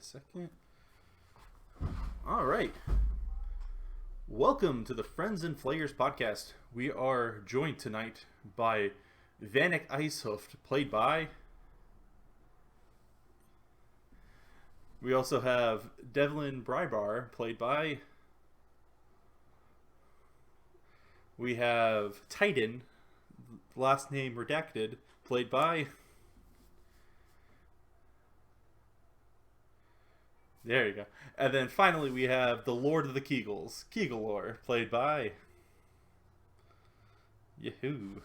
a second. All right. Welcome to the Friends and Flayers podcast. We are joined tonight by Vanek Icehoft, played by... We also have Devlin Brybar, played by... We have Titan, last name redacted, played by... There you go. And then finally we have the Lord of the Kegels, Kegelor, played by... Yahoo.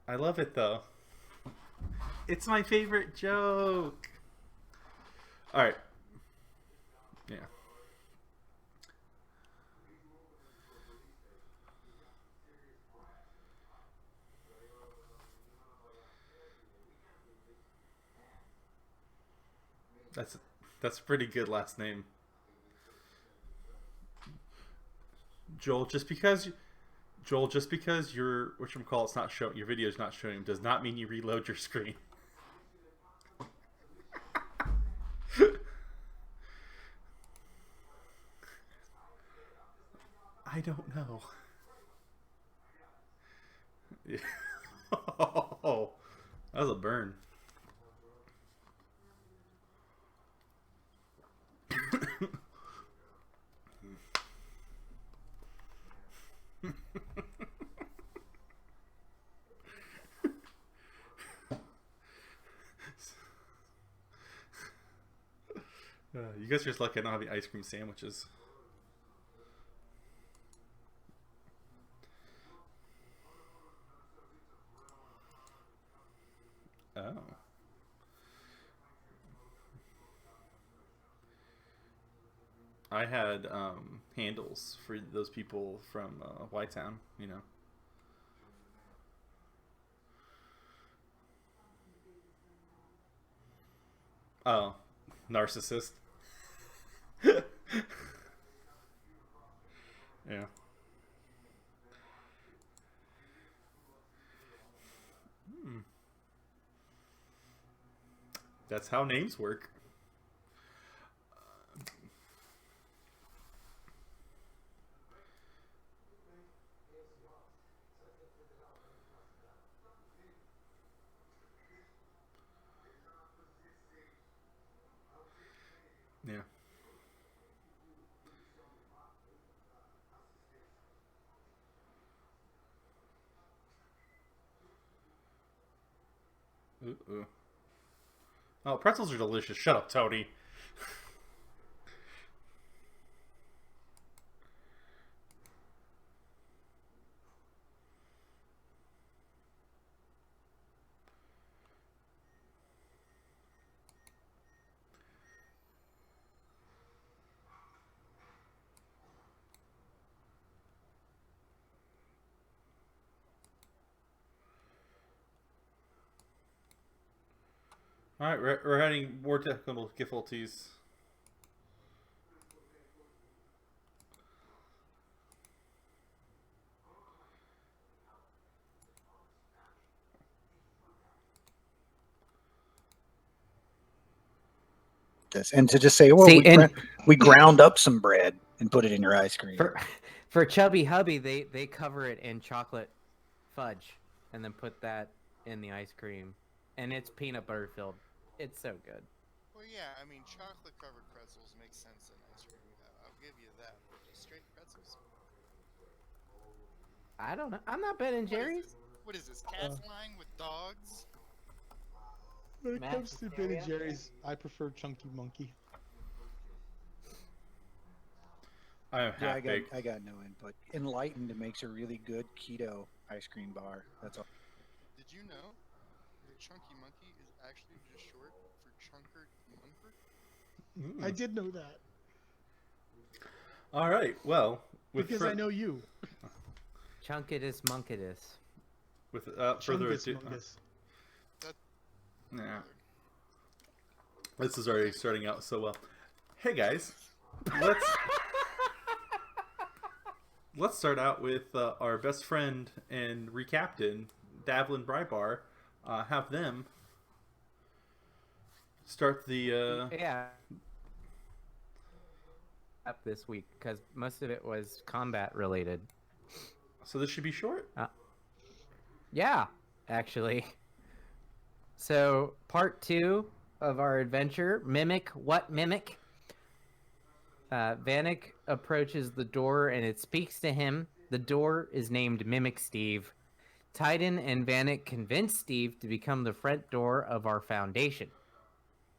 I love it though. It's my favorite joke. Alright. Yeah. That's a pretty good last name. Joel, just because your whatchamacallit's not showing, your video's not showing, does not mean you reload your screen. I don't know. Oh, that was a burn. You guys are just lucky I don't have the ice cream sandwiches. Oh. I had handles for those people from Y-Town, you know. Oh, narcissist. Yeah. Hmm. That's how names work. Yeah. Ooh. Oh, pretzels are delicious. Shut up, Tony. All right, we're having more technical difficulties. And to just say, well, we ground up some bread and put it in your ice cream. For Chubby Hubby, they cover it in chocolate fudge and then put that in the ice cream, and it's peanut butter filled. It's so good. Well, yeah, I mean, chocolate covered pretzels make sense in ice cream. I'll give you that. But just straight pretzels. I don't know. I'm not Ben & Jerry's. What is this? Cats lying with dogs? When it comes to Ben & Jerry's, I prefer Chunky Monkey. I am half baked. I got no input. Enlightened makes a really good keto ice cream bar. That's all. Did you know that Chunky Monkey is actually just short for Chunker Munker? I did know that. All right, well, because I know you. Chunkitus Munkitus. Without further ado, yeah, this is already starting out so well. Hey guys, let's start out with our best friend and recaptain, Devlin Brybar. Have them start the. Yeah. Up this week because most of it was combat related. So this should be short. Yeah, actually. So part 2 of our adventure, Mimic. What Mimic? Vanek approaches the door and it speaks to him. The door is named Mimic Steve. Titan and Vanek convince Steve to become the front door of our foundation.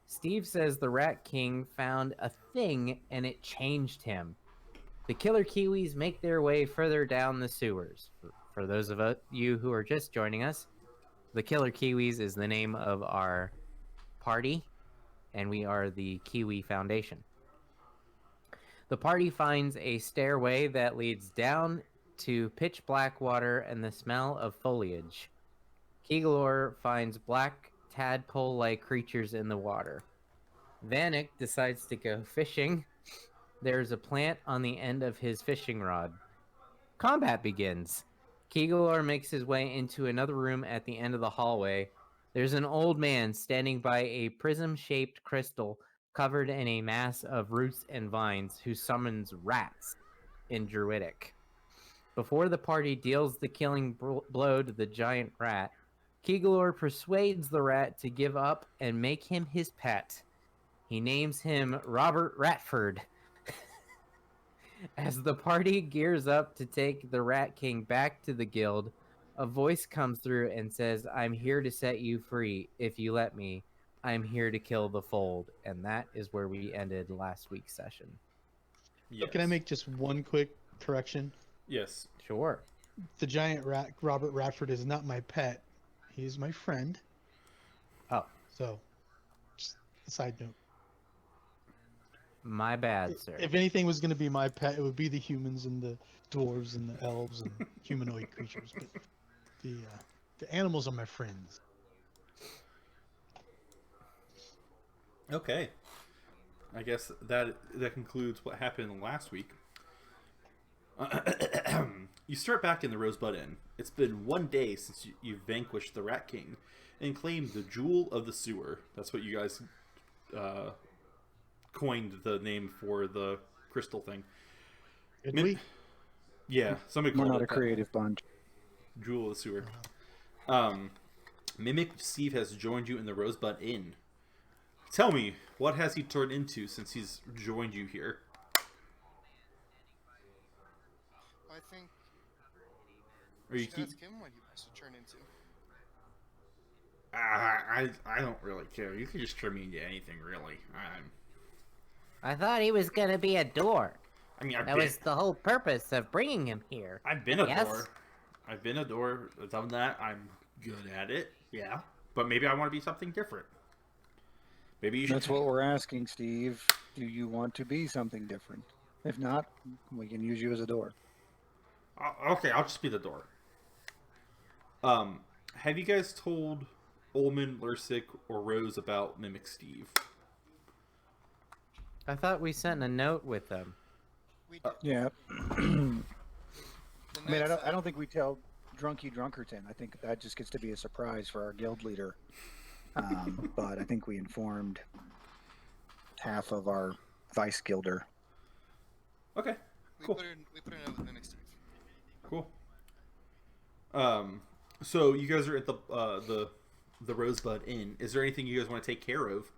Steve says the Rat King found a thing and it changed him. The killer Kiwis make their way further down the sewers. For those of you who are just joining us, the killer Kiwis is the name of our party, and we are the Kiwi Foundation. The party finds a stairway that leads down to pitch black water and the smell of foliage. Kegalor finds black tadpole-like creatures in the water. Vanek decides to go fishing. There's a plant on the end of his fishing rod. Combat begins. Kegalor makes his way into another room at the end of the hallway. There's an old man standing by a prism-shaped crystal covered in a mass of roots and vines who summons rats in Druidic. Before the party deals the killing blow to the giant rat, Kegalor persuades the rat to give up and make him his pet. He names him Robert Ratford. As the party gears up to take the Rat King back to the guild, a voice comes through and says, "I'm here to set you free. If you let me, I'm here to kill the fold." And that is where we ended last week's session. Yes. Can I make just one quick correction? Yes. Sure. The giant rat, Robert Radford, is not my pet. He's my friend. Oh. So, just a side note. My bad, sir. If anything was going to be my pet, it would be the humans and the dwarves and the elves and humanoid creatures. But the animals are my friends. Okay. I guess that concludes what happened last week. You start back in the Rosebud Inn. It's been 1 day since you've vanquished the Rat King and claimed the Jewel of the Sewer. That's what you guys coined the name for the crystal thing. Did we? Yeah, somebody We're called not it a creative bunch. Jewel of the Sewer. Mimic Steve has joined you in the Rosebud Inn. Tell me, what has he turned into since he's joined you here? I think Are you should ask him what he wants to turn into. I don't really care. You can just turn me into anything, really. I thought he was going to be a door. I mean, That was the whole purpose of bringing him here. I've been a Yes? door. I've been a door. I've done that. I'm good at it. Yeah. But maybe I want to be something different. Maybe you should. That's what we're asking, Steve. Do you want to be something different? If not, we can use you as a door. Okay, I'll just be the door. Have you guys told Ullman, Lursic, or Rose about Mimic Steve? I thought we sent a note with them. We did. Yeah. The I mean, knights I don't think we tell Drunky Drunkerton. I think that just gets to be a surprise for our guild leader. But I think we informed half of our vice guilder. Okay, we cool. put it out with Mimic Steve. Cool. So you guys are at the Rosebud Inn. Is there anything you guys want to take care of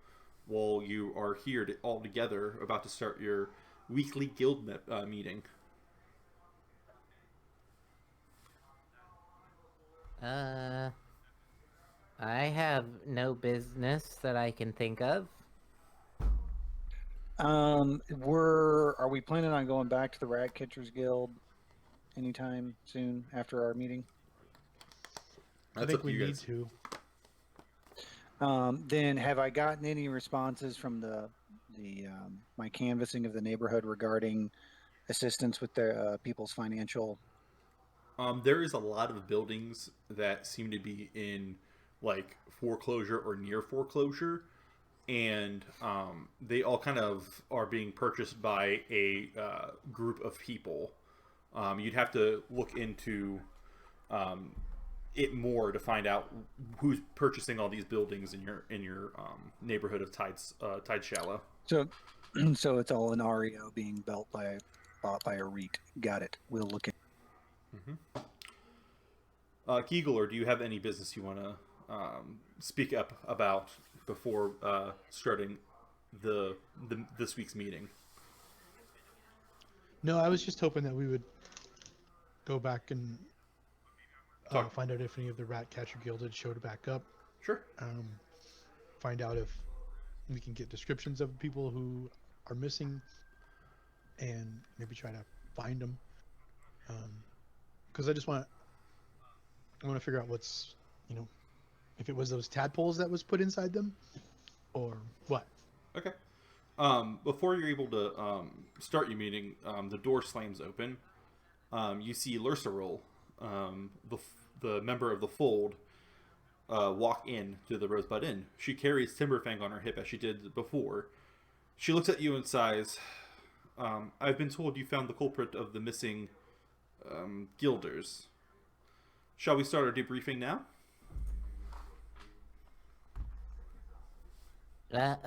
while you are here all together, about to start your weekly guild meeting? I have no business that I can think of. Are we planning on going back to the Rat Catchers Guild anytime soon after our meeting? I think we need to. Then have I gotten any responses from the my canvassing of the neighborhood regarding assistance with the people's financial? There is a lot of buildings that seem to be in like foreclosure or near foreclosure, and they all kind of are being purchased by a group of people. You'd have to look into it more to find out who's purchasing all these buildings in your neighborhood of Tide Shallow. So, so it's all an REO being bought by a REIT. Got it. We'll look at. Giegler, do you have any business you want to speak up about before starting this week's meeting? No, I was just hoping that we would go back and find out if any of the Rat Catcher Guild had showed back up. Sure. Find out if we can get descriptions of people who are missing, and maybe try to find them. Because I want to figure out what's, if it was those tadpoles that was put inside them, or what. Okay. Before you're able to start your meeting, the door slams open. You see Lurcerol, the member of the Fold, walk in to the Rosebud Inn. She carries Timberfang on her hip as she did before. She looks at you and sighs. I've been told you found the culprit of the missing guilders. Shall we start our debriefing now?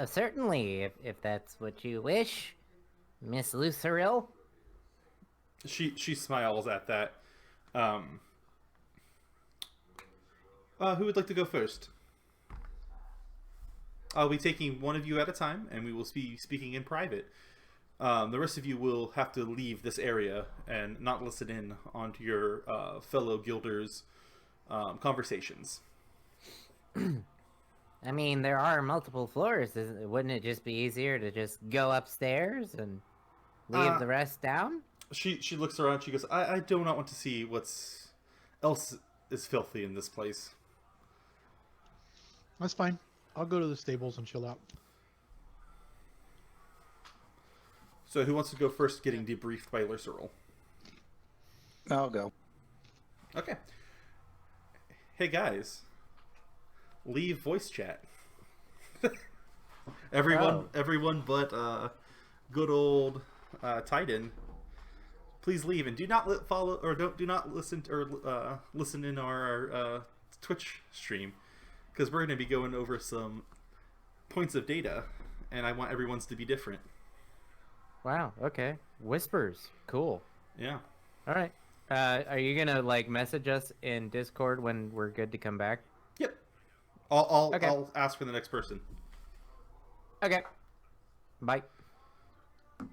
Certainly, if that's what you wish, Miss Luceril. She smiles at that. Who would like to go first? I'll be taking one of you at a time, and we will be speaking in private. The rest of you will have to leave this area and not listen in onto your fellow guilders' conversations. I mean, there are multiple floors. Wouldn't it just be easier to just go upstairs and leave the rest down? She looks around. She goes, I do not want to see what's else is filthy in this place. That's fine. I'll go to the stables and chill out. So who wants to go first, getting debriefed by Lurcerol? I'll go. Okay. Hey guys, leave voice chat. Everyone but good old Titan. Please leave and do not follow or do not listen or listen in our Twitch stream, because we're going to be going over some points of data, and I want everyone's to be different. Wow. Okay. Whispers. Cool. Yeah. All right. Are you gonna message us in Discord when we're good to come back? Yep. I'll ask for the next person. Okay. Bye. All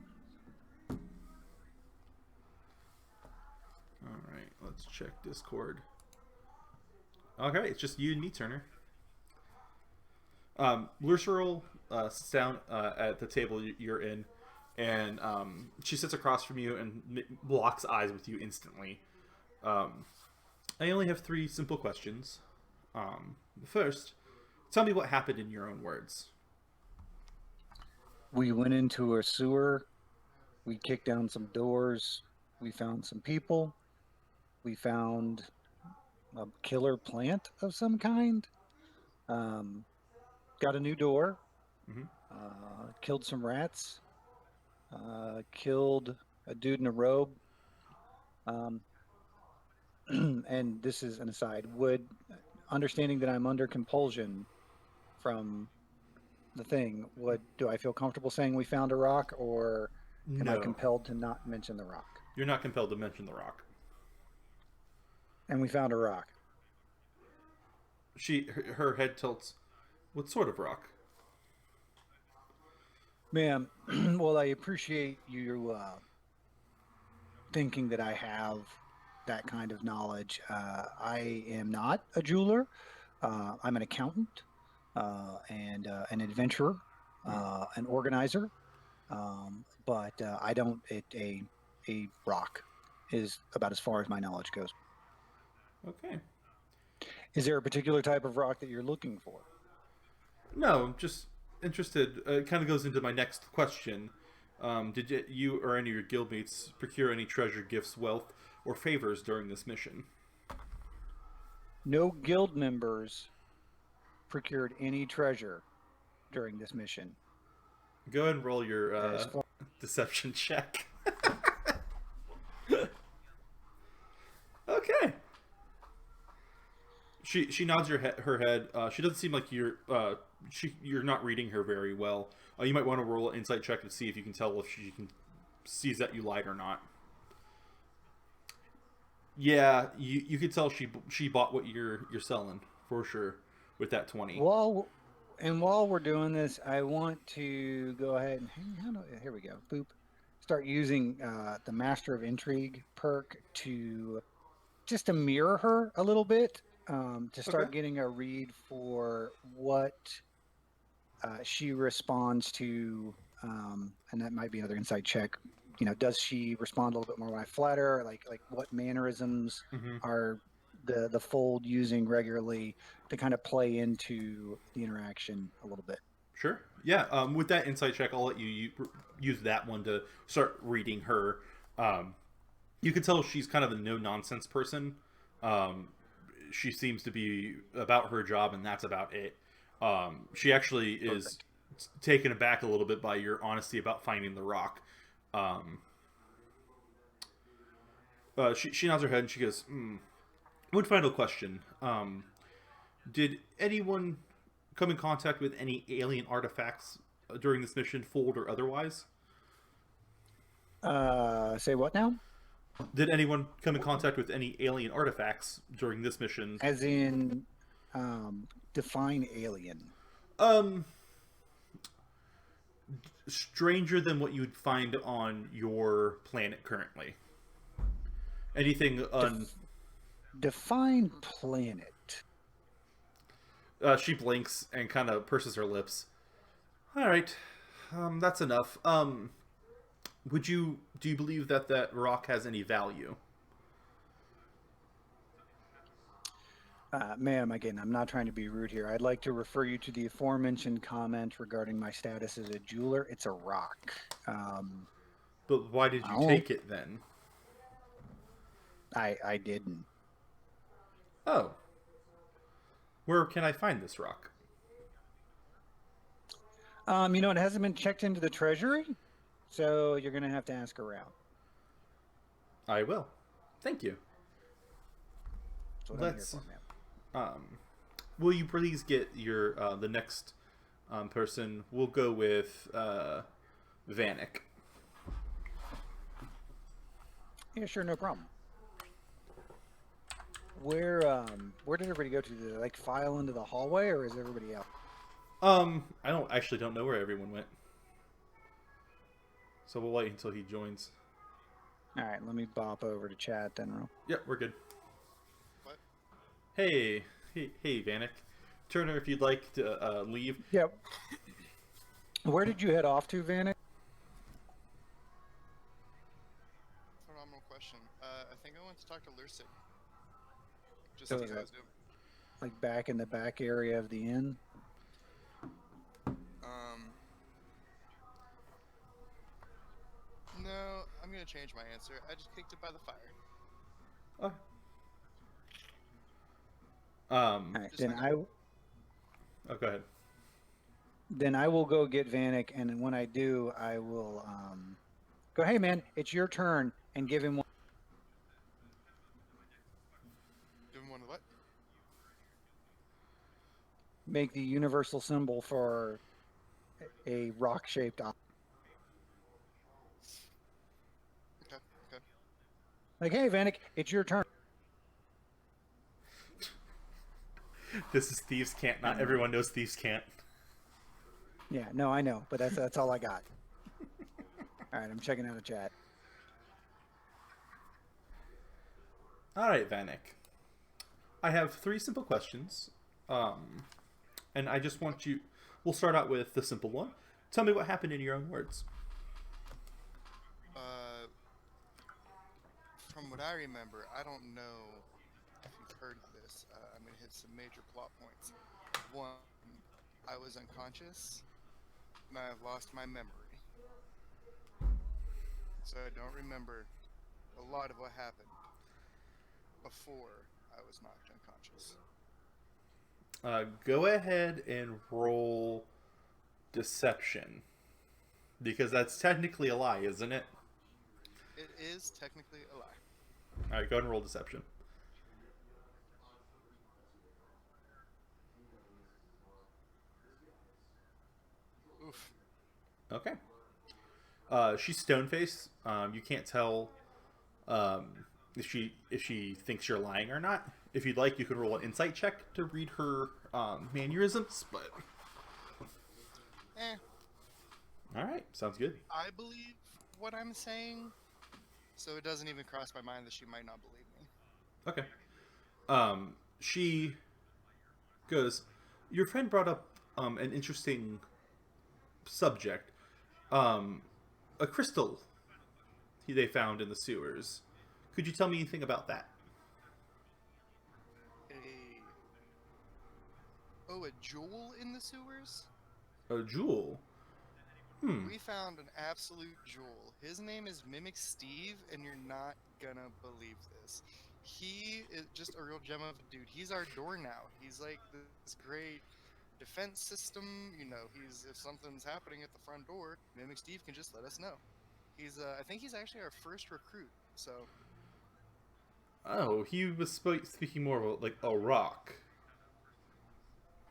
right. Let's check Discord. Okay, it's just you and me, Turner. Lurcerol sits down at the table you're in, and she sits across from you and locks eyes with you instantly. I only have 3 simple questions. First, tell me what happened in your own words. We went into a sewer. We kicked down some doors. We found some people. We found a killer plant of some kind. Got a new door. Killed some rats. Killed a dude in a robe. And this is an aside. Understanding that I'm under compulsion from the thing, do I feel comfortable saying we found a rock, or am I compelled to not mention the rock? You're not compelled to mention the rock. And we found a rock. Her head tilts. What sort of rock? Ma'am, well, I appreciate you thinking that I have that kind of knowledge. I am not a jeweler. I'm an accountant and an adventurer, an organizer. But I don't. A rock is about as far as my knowledge goes. Okay. Is there a particular type of rock that you're looking for? No, I'm just interested. It kind of goes into my next question. Did you or any of your guildmates procure any treasure, gifts, wealth, or favors during this mission? No guild members procured any treasure during this mission. Go ahead and roll your deception check. Okay. She nods her head. She doesn't seem like you're not reading her very well. You might want to roll an insight check to see if you can tell if she sees that you lied or not. Yeah, you could tell she bought what you're selling for sure with that 20. While we're doing this, I want to go ahead and here we go. Boop. Start using the Master of Intrigue perk to just to mirror her a little bit, to start getting a read for what she responds to, and that might be another insight check. Does she respond a little bit more when I flatter? Like what mannerisms are the fold using regularly to kind of play into the interaction a little bit? Sure. Yeah. With that insight check, I'll let you use that one to start reading her. You can tell she's kind of a no nonsense person. She seems to be about her job, and that's about it. She actually is taken aback a little bit by your honesty about finding the rock. She nods her head and she goes, One final question. Did anyone come in contact with any alien artifacts during this mission, fold or otherwise? Say what now? Did anyone come in contact with any alien artifacts during this mission? As in, define alien. Stranger than what you'd find on your planet currently. Anything Define planet. She blinks and kind of purses her lips. All right, that's enough. Do you believe that rock has any value? Ma'am, again, I'm not trying to be rude here. I'd like to refer you to the aforementioned comment regarding my status as a jeweler. It's a rock. But why did you take it then? I didn't. Oh. Where can I find this rock? It hasn't been checked into the treasury, so you're going to have to ask around. I will. Thank you. That's what I'm here for, ma'am. Will you please get your the next person? We'll go with Vanek. Yeah, sure, no problem. Where did everybody go to? Did they file into the hallway, or is everybody out? I don't know where everyone went. So we'll wait until he joins. All right, let me bop over to chat then. Yep, we're good. What? Hey, Vanek. Turner, if you'd like to leave. Yep. Where did you head off to, Vanek? Phenomenal question. I think I went to talk to Lursik. Just So see is how that- it's doing. Back in the back area of the inn? No, I'm gonna change my answer. I just kicked it by the fire. Oh. All right, Just then like Go ahead. Then I will go get Vanek, and when I do, I will go, hey man, it's your turn, and give him one. Give him one of what? Make the universal symbol for a rock-shaped object. Okay. Hey Vanek, it's your turn. This is Thieves' Cant. Not everyone knows Thieves' Cant. Yeah, no, I know, but that's all I got. All right, I'm checking out a chat. All right, Vanek. I have 3 simple questions. And I just want you... We'll start out with the simple one. Tell me what happened in your own words. From what I remember, I don't know if you've heard of this. I'm gonna hit some major plot points. 1, I was unconscious, and I have lost my memory. So I don't remember a lot of what happened before I was knocked unconscious. Go ahead and roll deception. Because that's technically a lie, isn't it? It is technically a lie. Alright, go ahead and roll deception. Okay. She's stone faced. You can't tell if she thinks you're lying or not. If you'd like, you could roll an insight check to read her mannerisms. But Eh, all right, sounds good. I believe what I'm saying, so it doesn't even cross my mind that she might not believe me. Okay. She goes, your friend brought up an interesting subject. A crystal they found in the sewers. Could you tell me anything about that? A jewel in the sewers? A jewel? We found an absolute jewel. His name is Mimic Steve, and you're not gonna believe this. He is just a real gem of a dude. He's our door now. He's like this great defense system. You know, if something's happening at the front door, Mimic Steve can just let us know. I think he's actually our first recruit. So. Oh, he was speaking more about like a rock.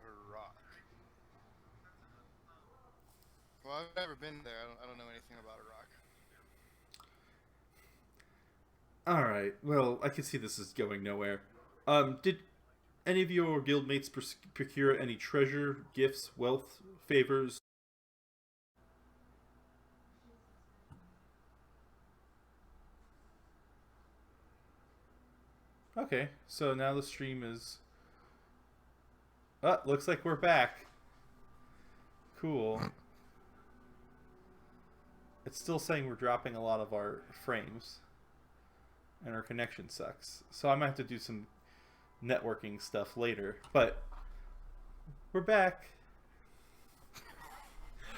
A rock. Well, I've never been there. I don't know anything about a rock. All right. Well, I can see this is going nowhere. Did any of your guildmates procure any treasure, gifts, wealth, favors? Okay, so now the stream is... Oh, looks like we're back. Cool. It's still saying we're dropping a lot of our frames. And our connection sucks. So I might have to do some networking stuff later. But we're back.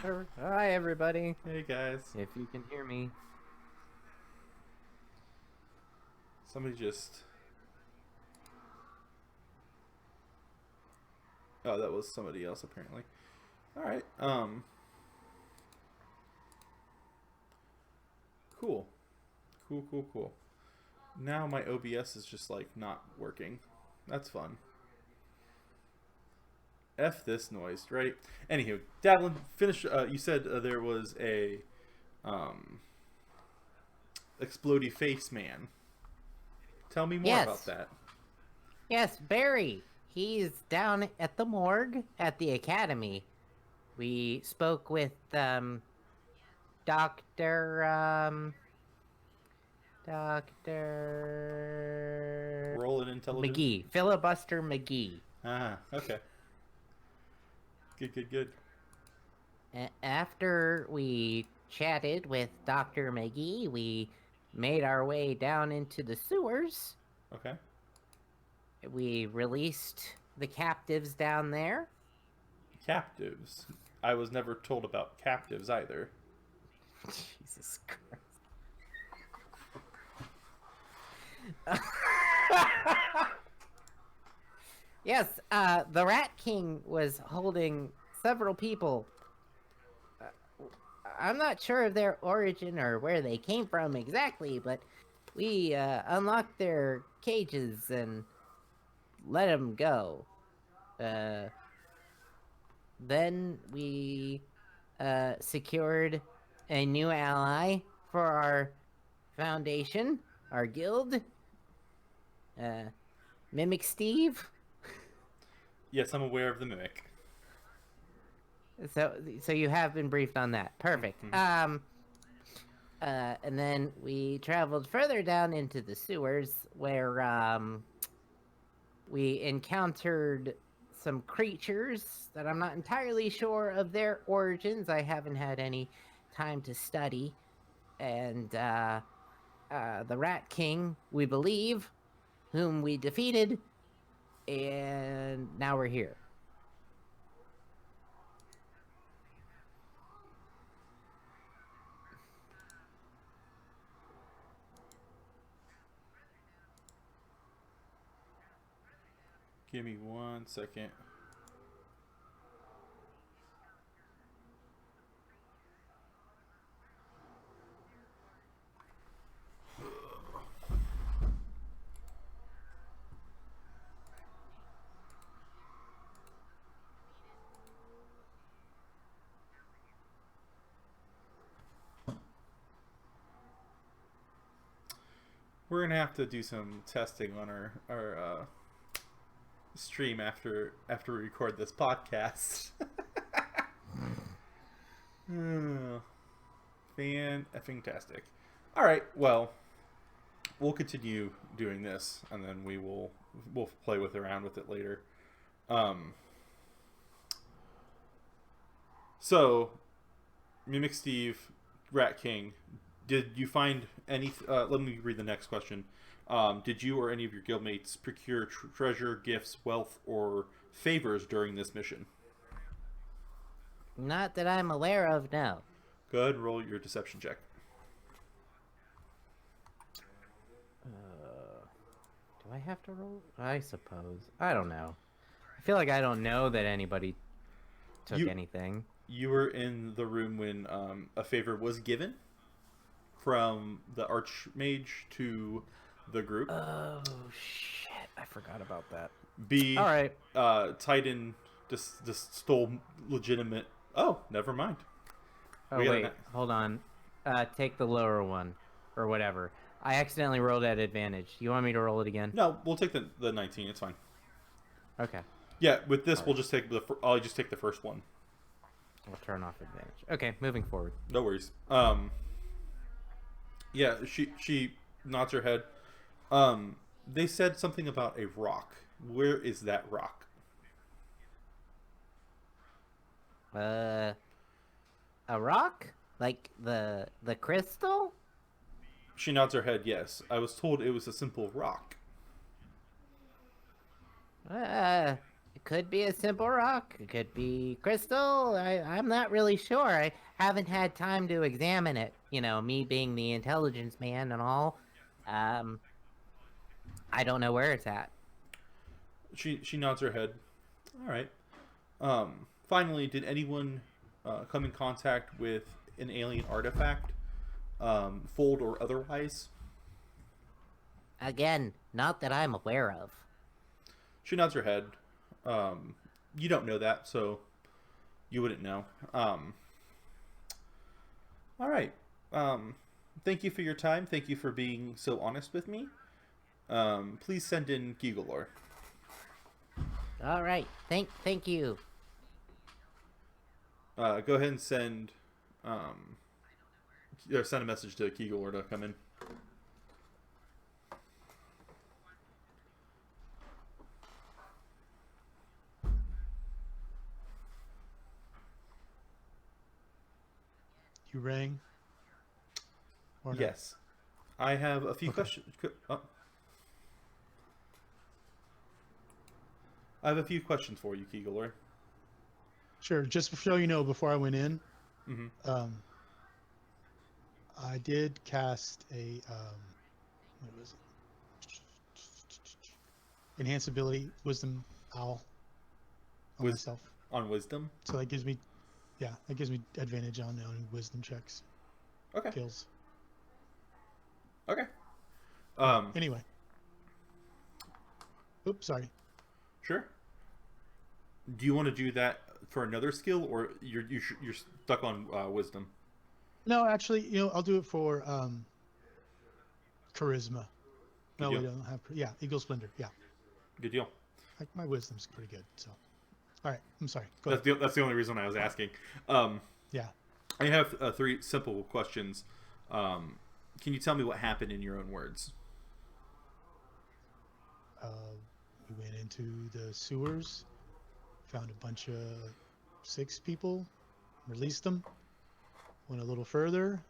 Hi, everybody. Hey, guys. If you can hear me. Somebody just... Oh, that was somebody else, apparently. Alright, Cool. Cool. Now my OBS is just, like, not working. That's fun. F this noise, right? Anywho, Davlin, finish. You said there was a explodey face man. Tell me more about that. Yes, Barry. He's down at the morgue at the academy. We spoke with Dr. Roll an intelligence. McGee. Filibuster McGee. Ah, okay. Good. After we chatted with Dr. McGee, we made our way down into the sewers. Okay. We released the captives down there. Captives. I was never told about captives either. Jesus Christ. Yes, the Rat King was holding several people. I'm not sure of their origin or where they came from exactly, but we unlocked their cages and let them go. Then we secured a new ally for our foundation, our guild. Mimic Steve. Yes, I'm aware of the mimic. So you have been briefed on that. Perfect. Mm-hmm. And then we traveled further down into the sewers where we encountered some creatures that I'm not entirely sure of their origins. I haven't had any time to study. And the Rat King, we believe, whom we defeated, and now we're here. Give me 1 second. We're gonna have to do some testing on our stream after we record this podcast. Fantastic. All right. Well, we'll continue doing this, and then we'll play around with it later. So, Mimic Steve, Rat King, did you find any? Let me read the next question. Did you or any of your guildmates procure treasure, gifts, wealth, or favors during this mission? Not that I'm aware of, no. Go ahead and roll your deception check. Do I have to roll? I suppose. I don't know. I feel like I don't know that anybody took anything. You were in the room when a favor was given from the Archmage to the group. Oh, shit. I forgot about that. B. All right. Titan just stole legitimate... Oh, never mind. Oh, wait. Hold on. Take the lower one. Or whatever. I accidentally rolled at advantage. You want me to roll it again? No, we'll take the 19. It's fine. Okay. Yeah, with this, we'll just take I'll just take the first one. We'll turn off advantage. Okay, moving forward. No worries. Yeah, she nods her head. They said something about a rock. Where is that rock? A rock? Like the crystal? She nods her head, yes. I was told it was a simple rock. It could be a simple rock. It could be crystal. I'm not really sure. I haven't had time to examine it. You know, me being the intelligence man and all. I don't know where it's at. She nods her head. All right. Finally, did anyone come in contact with an alien artifact, fold or otherwise? Again, not that I'm aware of. She nods her head. You don't know that, so you wouldn't know. All right. Thank you for your time. Thank you for being so honest with me. Please send in Gigalore. All right. Thank you. Go ahead and send a message to Gigalore to come in. You rang? Or not? Yes. I have a few questions. I have a few questions for you, Gigalore. Sure. Just so you know, before I went in, Mm-hmm. I did cast a what was it? Enhance ability, Wisdom Owl on myself. On Wisdom? So that gives me, advantage on Wisdom checks. Okay. Kills. Okay. Anyway. Oops, sorry. Sure. Do you want to do that for another skill, or you're stuck on Wisdom? No, actually, I'll do it for charisma. No, deal. we don't have. Yeah, Eagle Splendor. Yeah, Good deal. my wisdom's pretty good. So, all right. I'm sorry. Go ahead. That's the only reason I was asking. Yeah. I have 3 simple questions. Can you tell me what happened in your own words? We went into the sewers, found a bunch of 6 people, released them. Went a little further,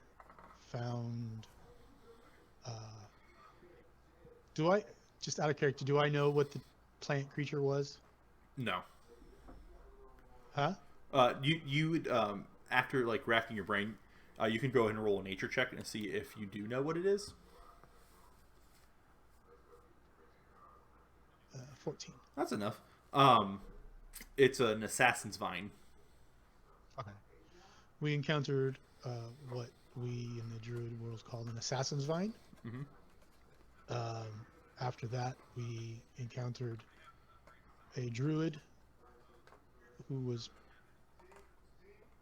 found. Just out of character, do I know what the plant creature was? No. Huh? You would after like racking your brain, you can go ahead and roll a nature check and see if you do know what it is. 14. That's enough. It's an assassin's vine. Okay. We encountered what we in the Druid world called an assassin's vine. Mm-hmm. After that, we encountered a Druid who was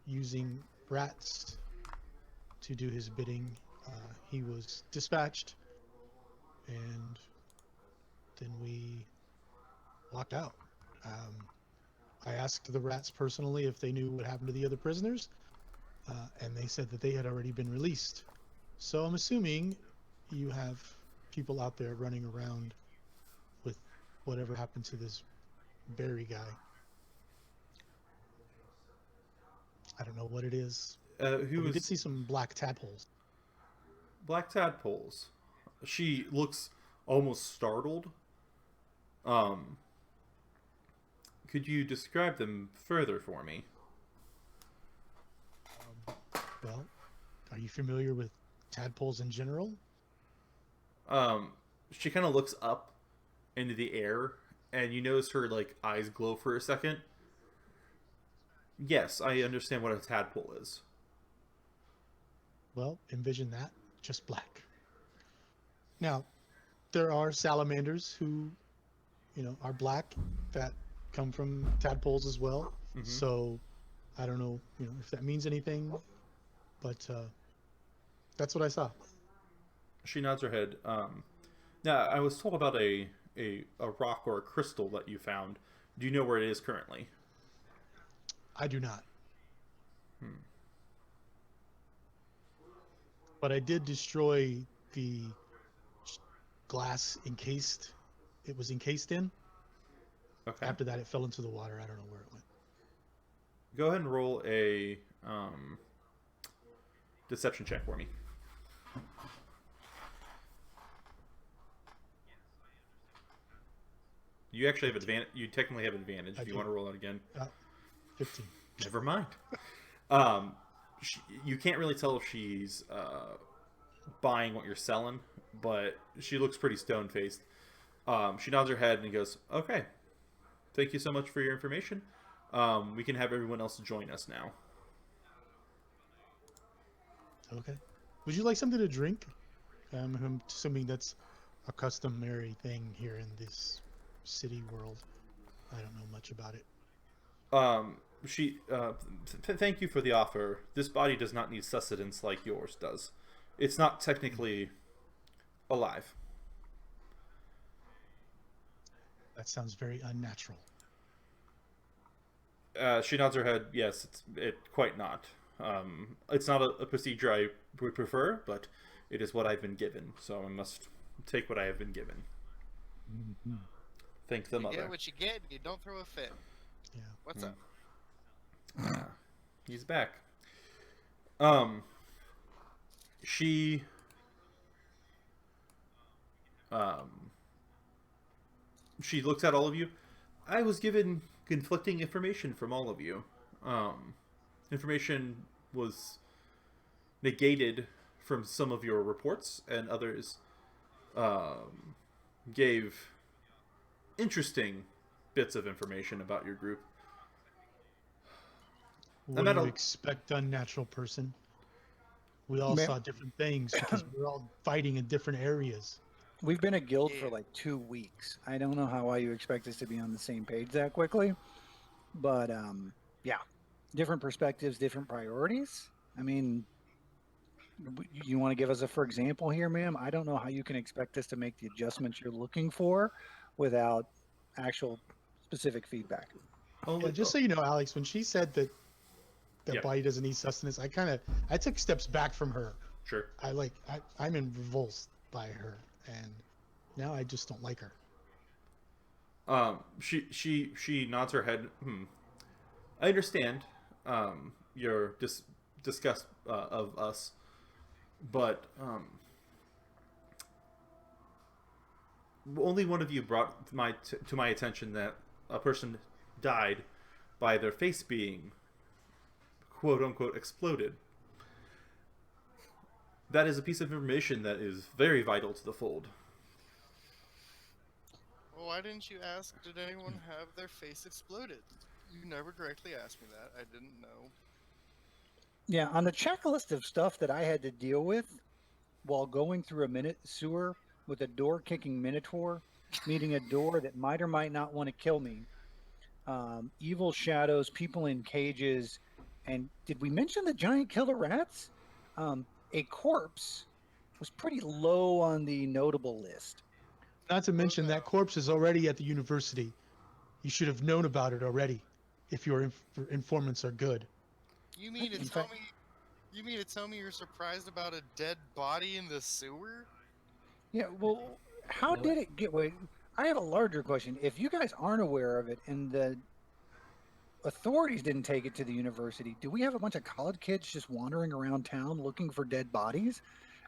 using rats to do his bidding. He was dispatched, and then we walked out. I asked the rats personally if they knew what happened to the other prisoners, and they said that they had already been released. So I'm assuming you have people out there running around with whatever happened to this Barry guy. I don't know what it is. We did see some black tadpoles. Black tadpoles. She looks almost startled. Could you describe them further for me? Well, are you familiar with tadpoles in general? She kind of looks up into the air, and you notice her like eyes glow for a second. Yes, I understand what a tadpole is. Well, envision that, just black. Now, there are salamanders who, are black that come from tadpoles as well. Mm-hmm. So, I don't know, if that means anything, but that's what I saw. She nods her head. Now, I was told about a rock or a crystal that you found. Do you know where it is currently? I do not. But I did destroy the glass it was encased in. Okay. After that, it fell into the water. I don't know where it went. Go ahead and roll a deception check for me. You actually have advantage. You technically have advantage. If you want to roll it again. 15. Never mind. You can't really tell if she's buying what you're selling, but she looks pretty stone-faced. She nods her head and goes, "Okay, thank you so much for your information. We can have everyone else join us now." Okay. Would you like something to drink? I'm assuming that's a customary thing here in this city world. I don't know much about it. Thank you for the offer. This body does not need sustenance like yours does. It's not technically alive. That sounds very unnatural. She nods her head. Yes, it quite not. It's not a procedure I would prefer, but it is what I've been given, so I must take what I have been given. Mm-hmm. Thank the mother. You get what you get. You don't throw a fit. Yeah. What's up? He's back. She looks at all of you. I was given conflicting information from all of you. Information was negated from some of your reports, and others gave interesting bits of information about your group. What do you expect, unnatural person? We all saw different things because we're all fighting in different areas. We've been a guild for like 2 weeks. I don't know how you expect us to be on the same page that quickly, but yeah, different perspectives, different priorities. I mean, you want to give us a for example here, ma'am? I don't know how you can expect us to make the adjustments you're looking for without actual specific feedback. Yeah, just so you know, Alex, when she said that body doesn't need sustenance, I took steps back from her. Sure. I'm in revolt by her, and now I just don't like her. She nods her head. I understand your disgust of us, but only one of you brought to my attention that a person died by their face being quote unquote exploded. That is a piece of information that is very vital to the fold. Well, why didn't you ask, did anyone have their face exploded? You never directly asked me that. I didn't know. Yeah, on the checklist of stuff that I had to deal with while going through a sewer with a door-kicking minotaur, meeting a door that might or might not want to kill me, evil shadows, people in cages, and did we mention the giant killer rats? A corpse was pretty low on the notable list. Not to mention that corpse is already at the university. You should have known about it already, if your informants are good. You mean to In tell fact- me? You mean to tell me you're surprised about a dead body in the sewer? Yeah, well, how did it get? Wait, I have a larger question. If you guys aren't aware of it and the authorities didn't take it to the university, do we have a bunch of college kids just wandering around town looking for dead bodies?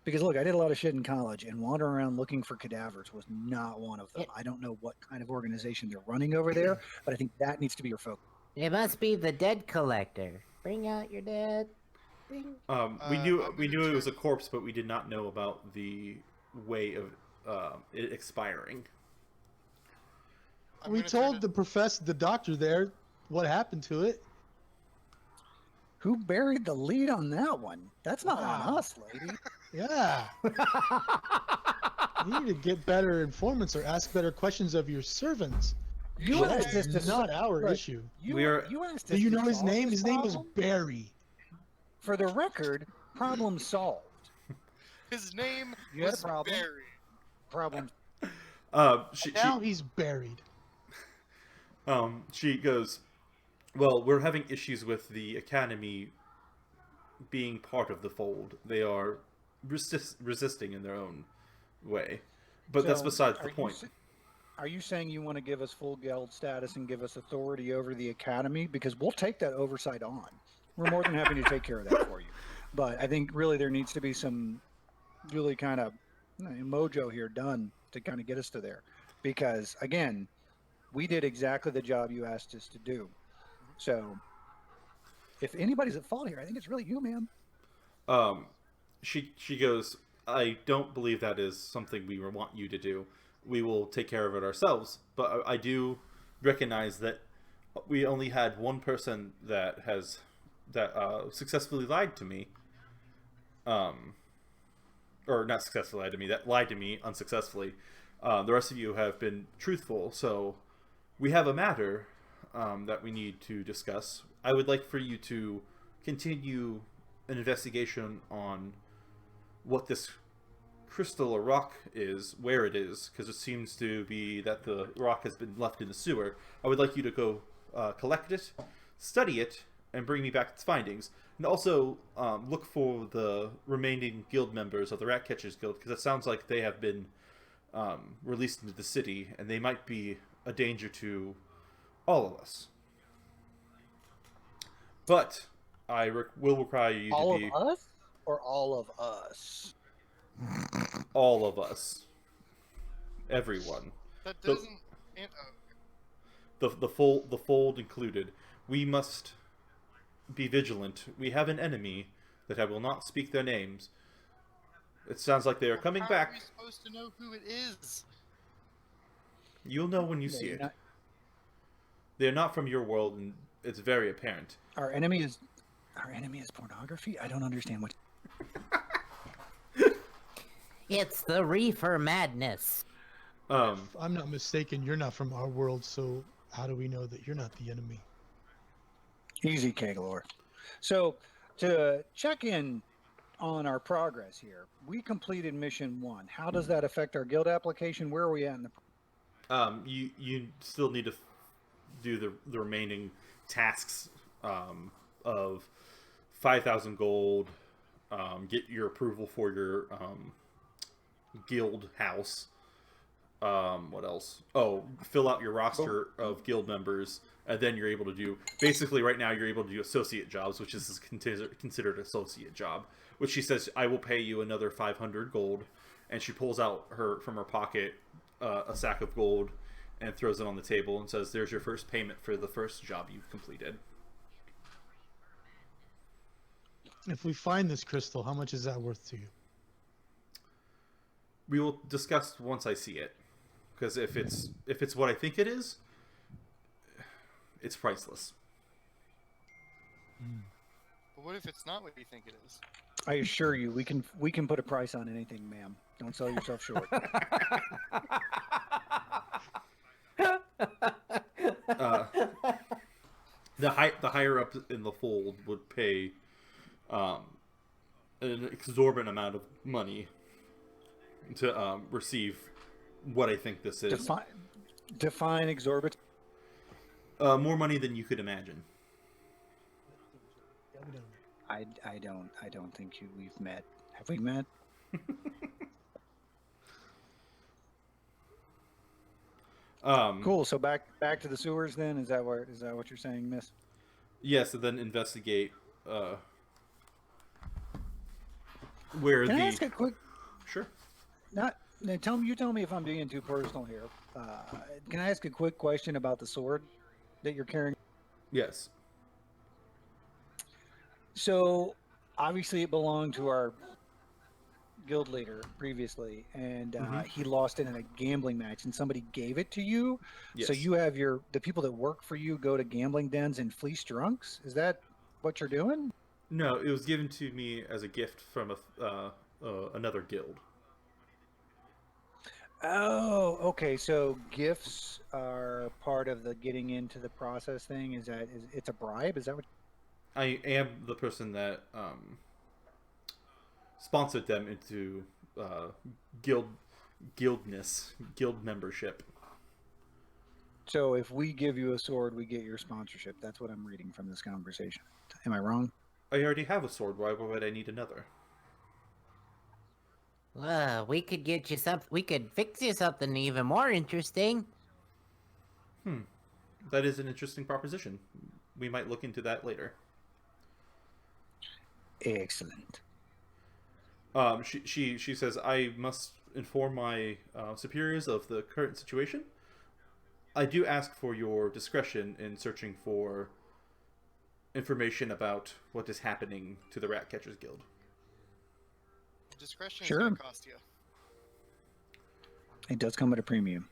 Because look, I did a lot of shit in college, and wandering around looking for cadavers was not one of them. I don't know what kind of organization they're running over there, but I think that needs to be your focus. It must be the dead collector. Bring out your dead. Bring... We knew I'm we gonna knew it was a check. corpse, but we did not know about the way of it expiring. I'm We gonna try told to- the doctor there what happened to it. Who buried the lead on that one? That's not on Wow. us, lady. Yeah. You need to get better informants or ask better questions of your servants. You That asked us is to not our Right. issue. You asked us Do you to know his solve name? this His name was problem? Barry. For the record, problem solved. His name You had a was problem? Barry. Problem. Now he's buried. She goes, well, we're having issues with the academy being part of the fold. They are resisting in their own way, but that's So, besides the are you point. Are you saying you want to give us full guild status and give us authority over the academy? Because we'll take that oversight on. We're more than happy to take care of that for you. But I think really there needs to be some really kind of mojo here done to kind of get us to there. Because again, we did exactly the job you asked us to do. So if anybody's at fault here, I think it's really you, man. She goes, I don't believe that is something we want you to do. We will take care of it ourselves. But I do recognize that we only had one person that has successfully lied to me. Or not successfully lied to me, that lied to me unsuccessfully. The rest of you have been truthful, so we have a matter that we need to discuss. I would like for you to continue an investigation on what this crystal or rock is, where it is, because it seems to be that the rock has been left in the sewer. I would like you to go collect it, study it, and bring me back its findings. And also look for the remaining guild members of the Rat Catchers Guild, because it sounds like they have been released into the city, and they might be a danger to all of us. But I will require you All to be of us or all of us? all of us, everyone, That The- doesn't. the fold included. We must be vigilant. We have an enemy that I will not speak their names. It sounds like they are coming How back. are we supposed to know who it is? You'll know when you see They're it. not- They are not from your world, and it's very apparent. Our enemy is pornography? I don't understand what. It's the reefer madness. If I'm not mistaken, you're not from our world, so how do we know that you're not the enemy? Easy, Keglor. So, to check in on our progress here, we completed mission 1. How does that affect our guild application? Where are we at in the? You still need to do the remaining tasks of 5,000 gold. Get your approval for your guild house. What else? Oh, fill out your roster of guild members, and then you're able to do. Basically, right now you're able to do associate jobs, which is considered associate job. Which she says, I will pay you another 500 gold, and she pulls out from her pocket a sack of gold and throws it on the table and says, "There's your first payment for the first job you've completed." If we find this crystal, how much is that worth to you? We will discuss once I see it, because if it's what I think it is, it's priceless. But what if it's not what you think it is? I assure you, we can put a price on anything, ma'am. Don't sell yourself short. The higher up in the fold would pay an exorbitant amount of money to receive what I think this is. Define exorbitant. More money than you could imagine. I don't think we've met. Have we met? Cool. So back to the sewers then. Is that what you're saying, Miss? Yes, and then investigate where Can the. I ask a quick? Sure. Tell me if I'm being too personal here. Can I ask a quick question about the sword that you're carrying? Yes. So obviously it belonged to our guild leader previously, and he lost it in a gambling match, and somebody gave it to you. Yes. So you have the people that work for you go to gambling dens and fleece drunks. Is that what you're doing? No, it was given to me as a gift from another guild. Oh, okay. So gifts are part of the getting into the process thing. It's a bribe? Is that what? I am the person that sponsored them into guild membership. So if we give you a sword, we get your sponsorship. That's what I'm reading from this conversation. Am I wrong? I already have a sword. Why would I need another? We could get you something. We could fix you something even more interesting. That is an interesting proposition. We might look into that later. Excellent. She says, I must inform my superiors of the current situation. I do ask for your discretion in searching for information about what is happening to the Rat Catchers Guild. Discretion is Sure. going to cost you. It does come at a premium.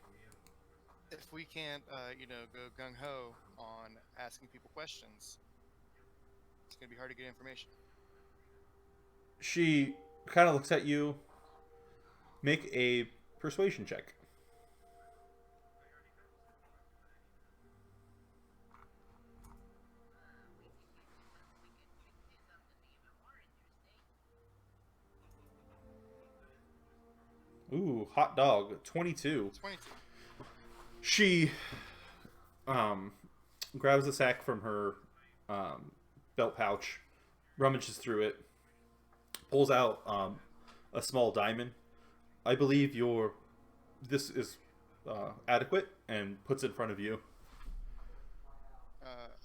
If we can't, go gung-ho on asking people questions, it's going to be hard to get information. She kind of looks at you. Make a persuasion check. Ooh, hot dog. 22. 22. She grabs a sack from her belt pouch, rummages through it, pulls out a small diamond. I believe this is adequate, and puts it in front of you.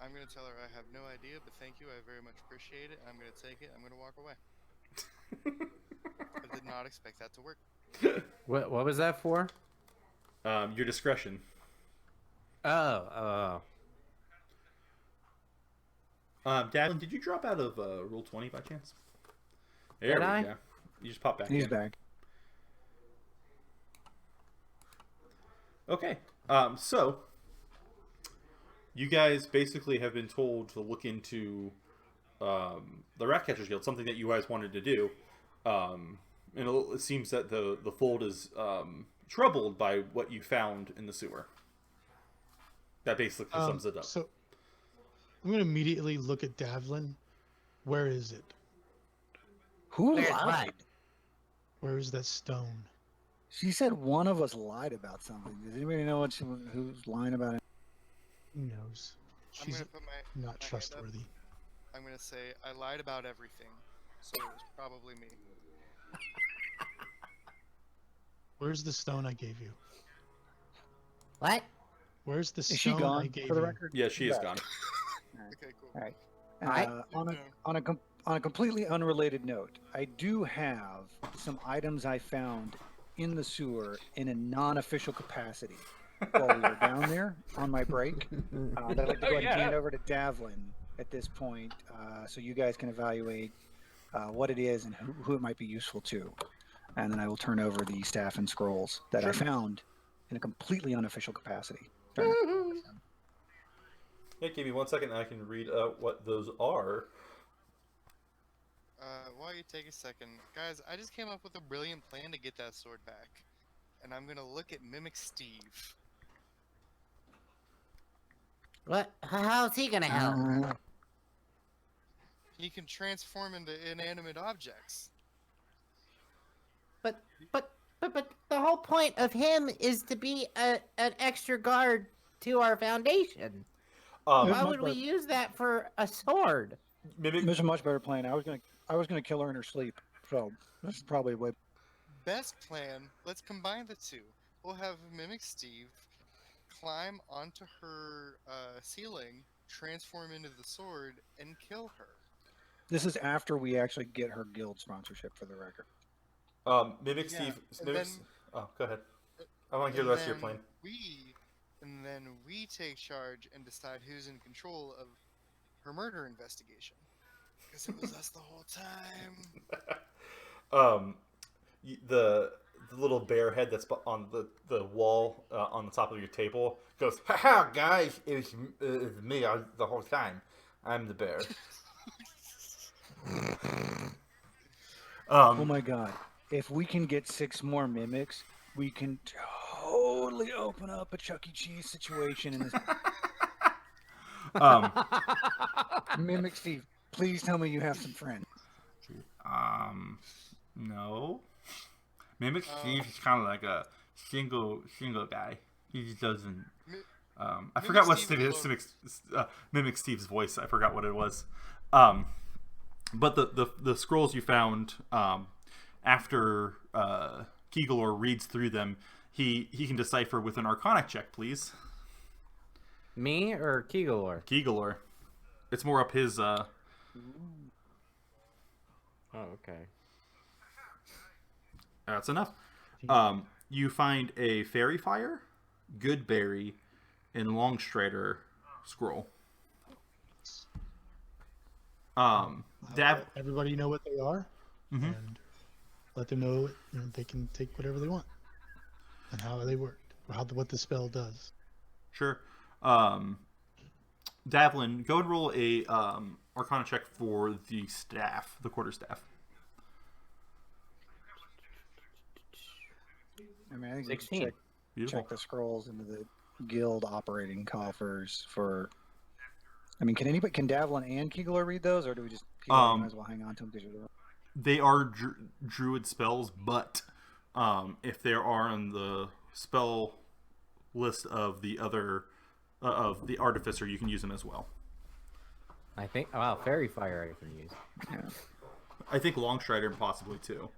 I'm going to tell her I have no idea, but thank you. I very much appreciate it. I'm going to take it. I'm going to walk away. I did not expect that to work. What was that for? Your discretion. Oh. Davin, did you drop out of Rule 20 by chance? There Did we I? go. You just pop back He's in. back. Okay. So you guys basically have been told to look into the Rat Catchers Guild, something that you guys wanted to do. And it seems that the fold is troubled by what you found in the sewer. That basically sums it up. So I'm going to immediately look at Davlin. Where is it? Who Where's lied? what? Where is that stone? She said one of us lied about something. Does anybody know who's lying about it? Who knows? I'm She's going to put my not hand up. trustworthy. I'm going to say I lied about everything, so it was probably me. Where's the stone I gave you? What? Where's the Is she stone I gone, gave for the you? record? Yeah, she is Back. gone. Okay, cool. All right. Alright. On a completely unrelated note, I do have some items I found in the sewer in a non-official capacity while we were down there on my break. That I'd like to go ahead and hand over to Davlin at this point, so you guys can evaluate what it is and who it might be useful to. And then I will turn over the staff and scrolls that I found in a completely unofficial capacity. Yeah, give me 1 second and I can read out what those are. While you take a second, guys, I just came up with a brilliant plan to get that sword back. And I'm gonna look at Mimic Steve. What? How's he gonna help? He can transform into inanimate objects. But But the whole point of him is to be an extra guard to our foundation. Why would we use that for a sword? Mimic. There's a much better plan. I was gonna kill her in her sleep. So this is probably way. Best plan, let's combine the two. We'll have Mimic Steve climb onto her ceiling, transform into the sword, and kill her. This is after we actually get her guild sponsorship, for the record. Mimic Yeah, Steve. and Mimic. then- Oh, go ahead. I want to hear the rest of your plan. And then we take charge and decide who's in control of her murder investigation. Because it was us the whole time. The little bear head that's on the wall on the top of your table goes, "Ha ha, guys! It's me the whole time. I'm the bear." Oh my god! If we can get 6 more mimics, we can totally open up a Chuck E. Cheese situation in this. Mimic Steve, please tell me you have some friends. No. Mimic Steve is kind of like a single guy. He just doesn't. I forgot what Mimic Steve's voice. I forgot what it was. But the scrolls you found after Keegalor reads through them, he can decipher with an Arcana check, please. Me or Keegalor? Keegalor. It's more up his. Oh, okay. That's enough. You find a Fairy Fire, Goodberry, and Longstrider scroll. Everybody know what they are, and let them know, they can take whatever they want and how they work, or what the spell does. Sure. Davlin, go and roll a Arcana check for the staff, the quarterstaff. I mean, I think 16. we check the scrolls into the guild operating coffers for. I mean, can Davlin and Keegalor read those, or do we just might as well hang on to them because you're the. They are druid spells, but if they are on the spell list of the other of the Artificer, you can use them as well. I think. Wow, Fairy Fire I can use. Yeah. I think Longstrider possibly too.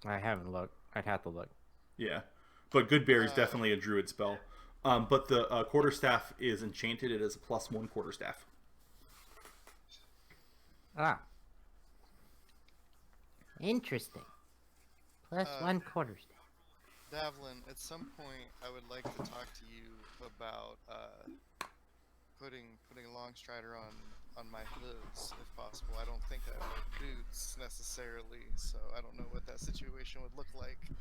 I haven't looked. I'd have to look. Yeah, but Goodberry is definitely a druid spell. But the quarterstaff is enchanted. It is a +1 quarterstaff. Ah. Interesting. +1 quarterstaff. Davlin, at some point, I would like to talk to you about putting Longstrider on my hooves, if possible. I don't think I wear boots necessarily, so I don't know what that situation would look like.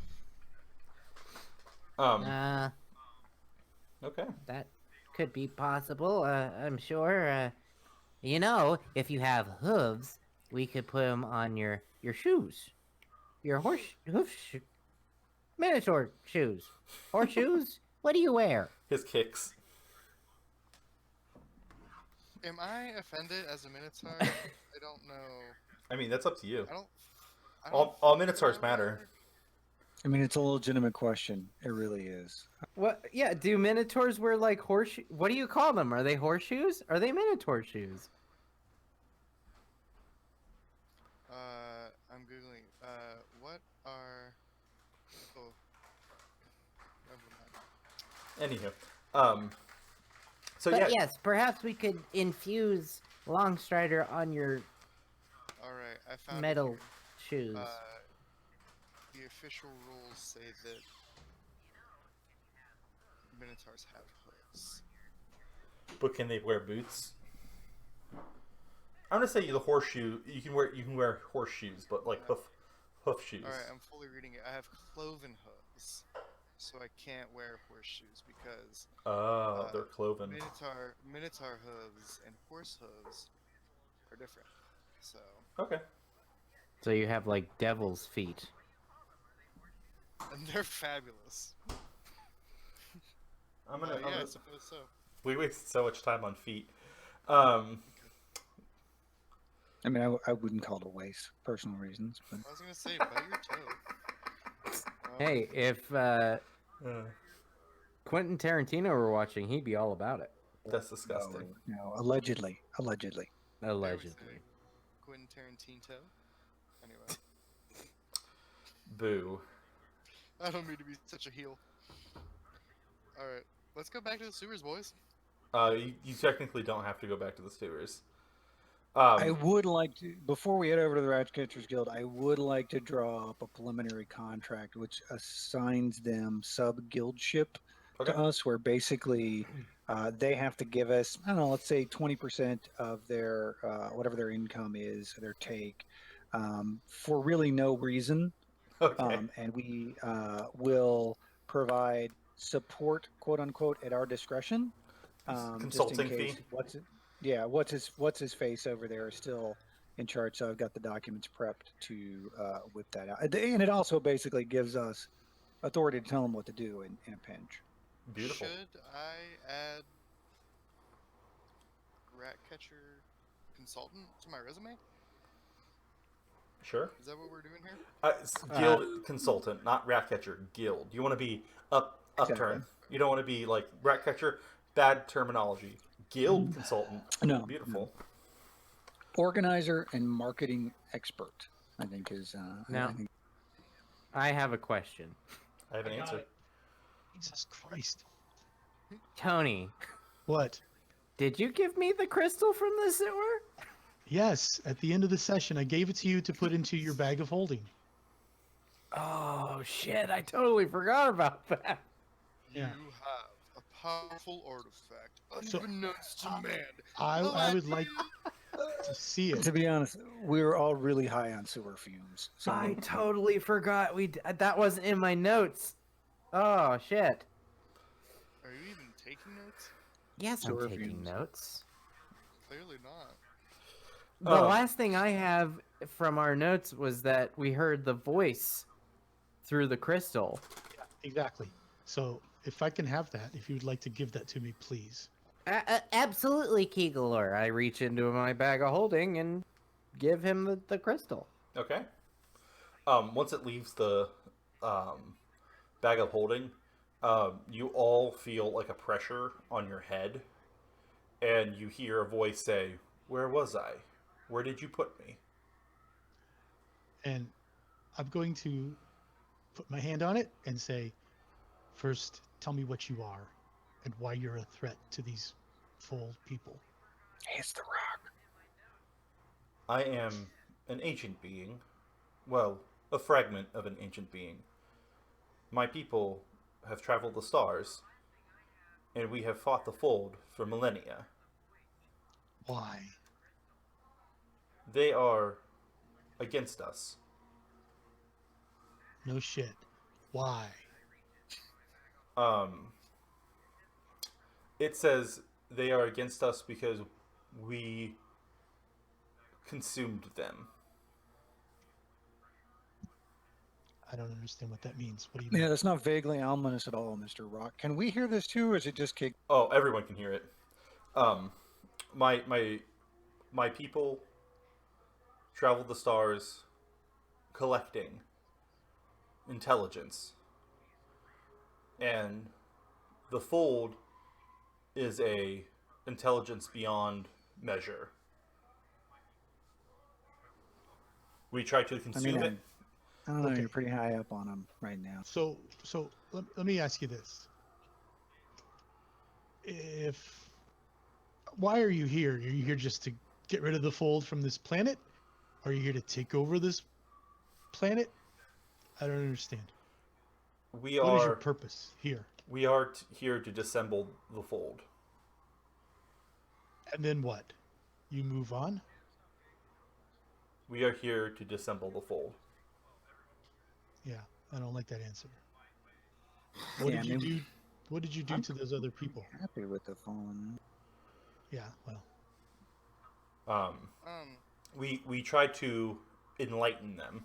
Okay. That could be possible. I'm sure. If you have hooves, we could put them on your shoes, your Minotaur shoes, horseshoes. What do you wear? His kicks. Am I offended as a Minotaur? I don't know. I mean, that's up to you. I don't All Minotaurs matter. I mean, it's a legitimate question. It really is. What? Yeah. Do Minotaurs wear like horseshoes? What do you call them? Are they horseshoes? Are they Minotaur shoes? I'm googling. What are? Oh, never mind. Anywho, so But yeah, yes, perhaps we could infuse Longstrider on your All right, I found it metal here. shoes. The official rules say that Minotaurs have hooves. but can they wear boots? I'm gonna say the horseshoe. You can wear horseshoes, but like hoof shoes. All right, I'm fully reading it. I have cloven hooves, so I can't wear horseshoes because They're cloven. Minotaur hooves and horse hooves are different. So Okay. So you have like devil's feet. and they're fabulous. I'm gonna. Yeah, I suppose so. We waste so much time on feet. I mean, I wouldn't call it a waste, personal reasons, but I was gonna say bite your toe. Hey, if Quentin Tarantino were watching, he'd be all about it. That's disgusting. No, allegedly. Allegedly. Allegedly. Quentin Tarantino. Anyway, Boo. I don't mean to be such a heel. All right, let's go back to the sewers, boys. You technically don't have to go back to the sewers. I would like to, before we head over to the Ratcatchers Guild, I would like to draw up a preliminary contract which assigns them sub-guildship Okay. to us, where basically they have to give us, I don't know, let's say 20% of their, whatever their income is, their take, for really no reason. Okay. And we will provide support, quote unquote, at our discretion. Just in Consulting case fee. what's his face over there is still in charge. So I've got the documents prepped to whip that out, and it also basically gives us authority to tell them what to do in a pinch. Beautiful. Should I add Ratcatcher Consultant to my resume? Sure. Is that what we're doing here? It's guild consultant, not Ratcatcher. Guild. You want to be upturn. Exactly. You don't want to be like Ratcatcher. Bad terminology. Guild consultant. No, Beautiful. Organizer and marketing expert, I think is. Now- I think I have a question. I have an answer. Jesus Christ. Tony, What? did you give me the crystal from the sewer? Yes, at the end of the session, I gave it to you to put into your bag of holding. Oh, shit. I totally forgot about that. Yeah. You have a powerful artifact, So- unbeknownst to man. I would like to see to it. be honest, we were all really high on sewer fumes. So I totally forgot. That wasn't in my notes. Oh, shit. Are you even taking notes? Yes, Sewer I'm taking fumes. notes. Clearly not. The last thing I have from our notes was that we heard the voice through the crystal. Exactly. So if I can have that, if you'd like to give that to me, please. Absolutely, Keegalor. I reach into my bag of holding and give him the crystal. Okay. Once it leaves the bag of holding, you all feel like a pressure on your head, and you hear a voice say, "Where was I? Where did you put me?" And I'm going to put my hand on it and say, first, tell me what you are and why you're a threat to these fold people. it's the rock. I am an ancient being. Well, a fragment of an ancient being. My people have traveled the stars, and we have fought the fold for millennia. Why? They are against us. No shit. Why? It says they are against us because we consumed them. I don't understand what that means. What do you mean? Yeah, that's not vaguely ominous at all, Mr. Rock. Can we hear this too, or is it just kick? Oh, everyone can hear it. My people traveled the stars collecting intelligence. And the fold is a intelligence beyond measure. We try to consume it. I don't know. Okay. You're pretty high up on him right now. So let me ask you this. Why are you here? Are you here just to get rid of the fold from this planet? Are you here to take over this planet? I don't understand. What is your purpose here? We are here to dissemble the fold. And then what? You move on? We are here to dissemble the fold. Yeah, I don't like that answer. What Yeah, did you I mean- do? What did you do to those other people? Happy with the fallen. Yeah, well, We tried to enlighten them.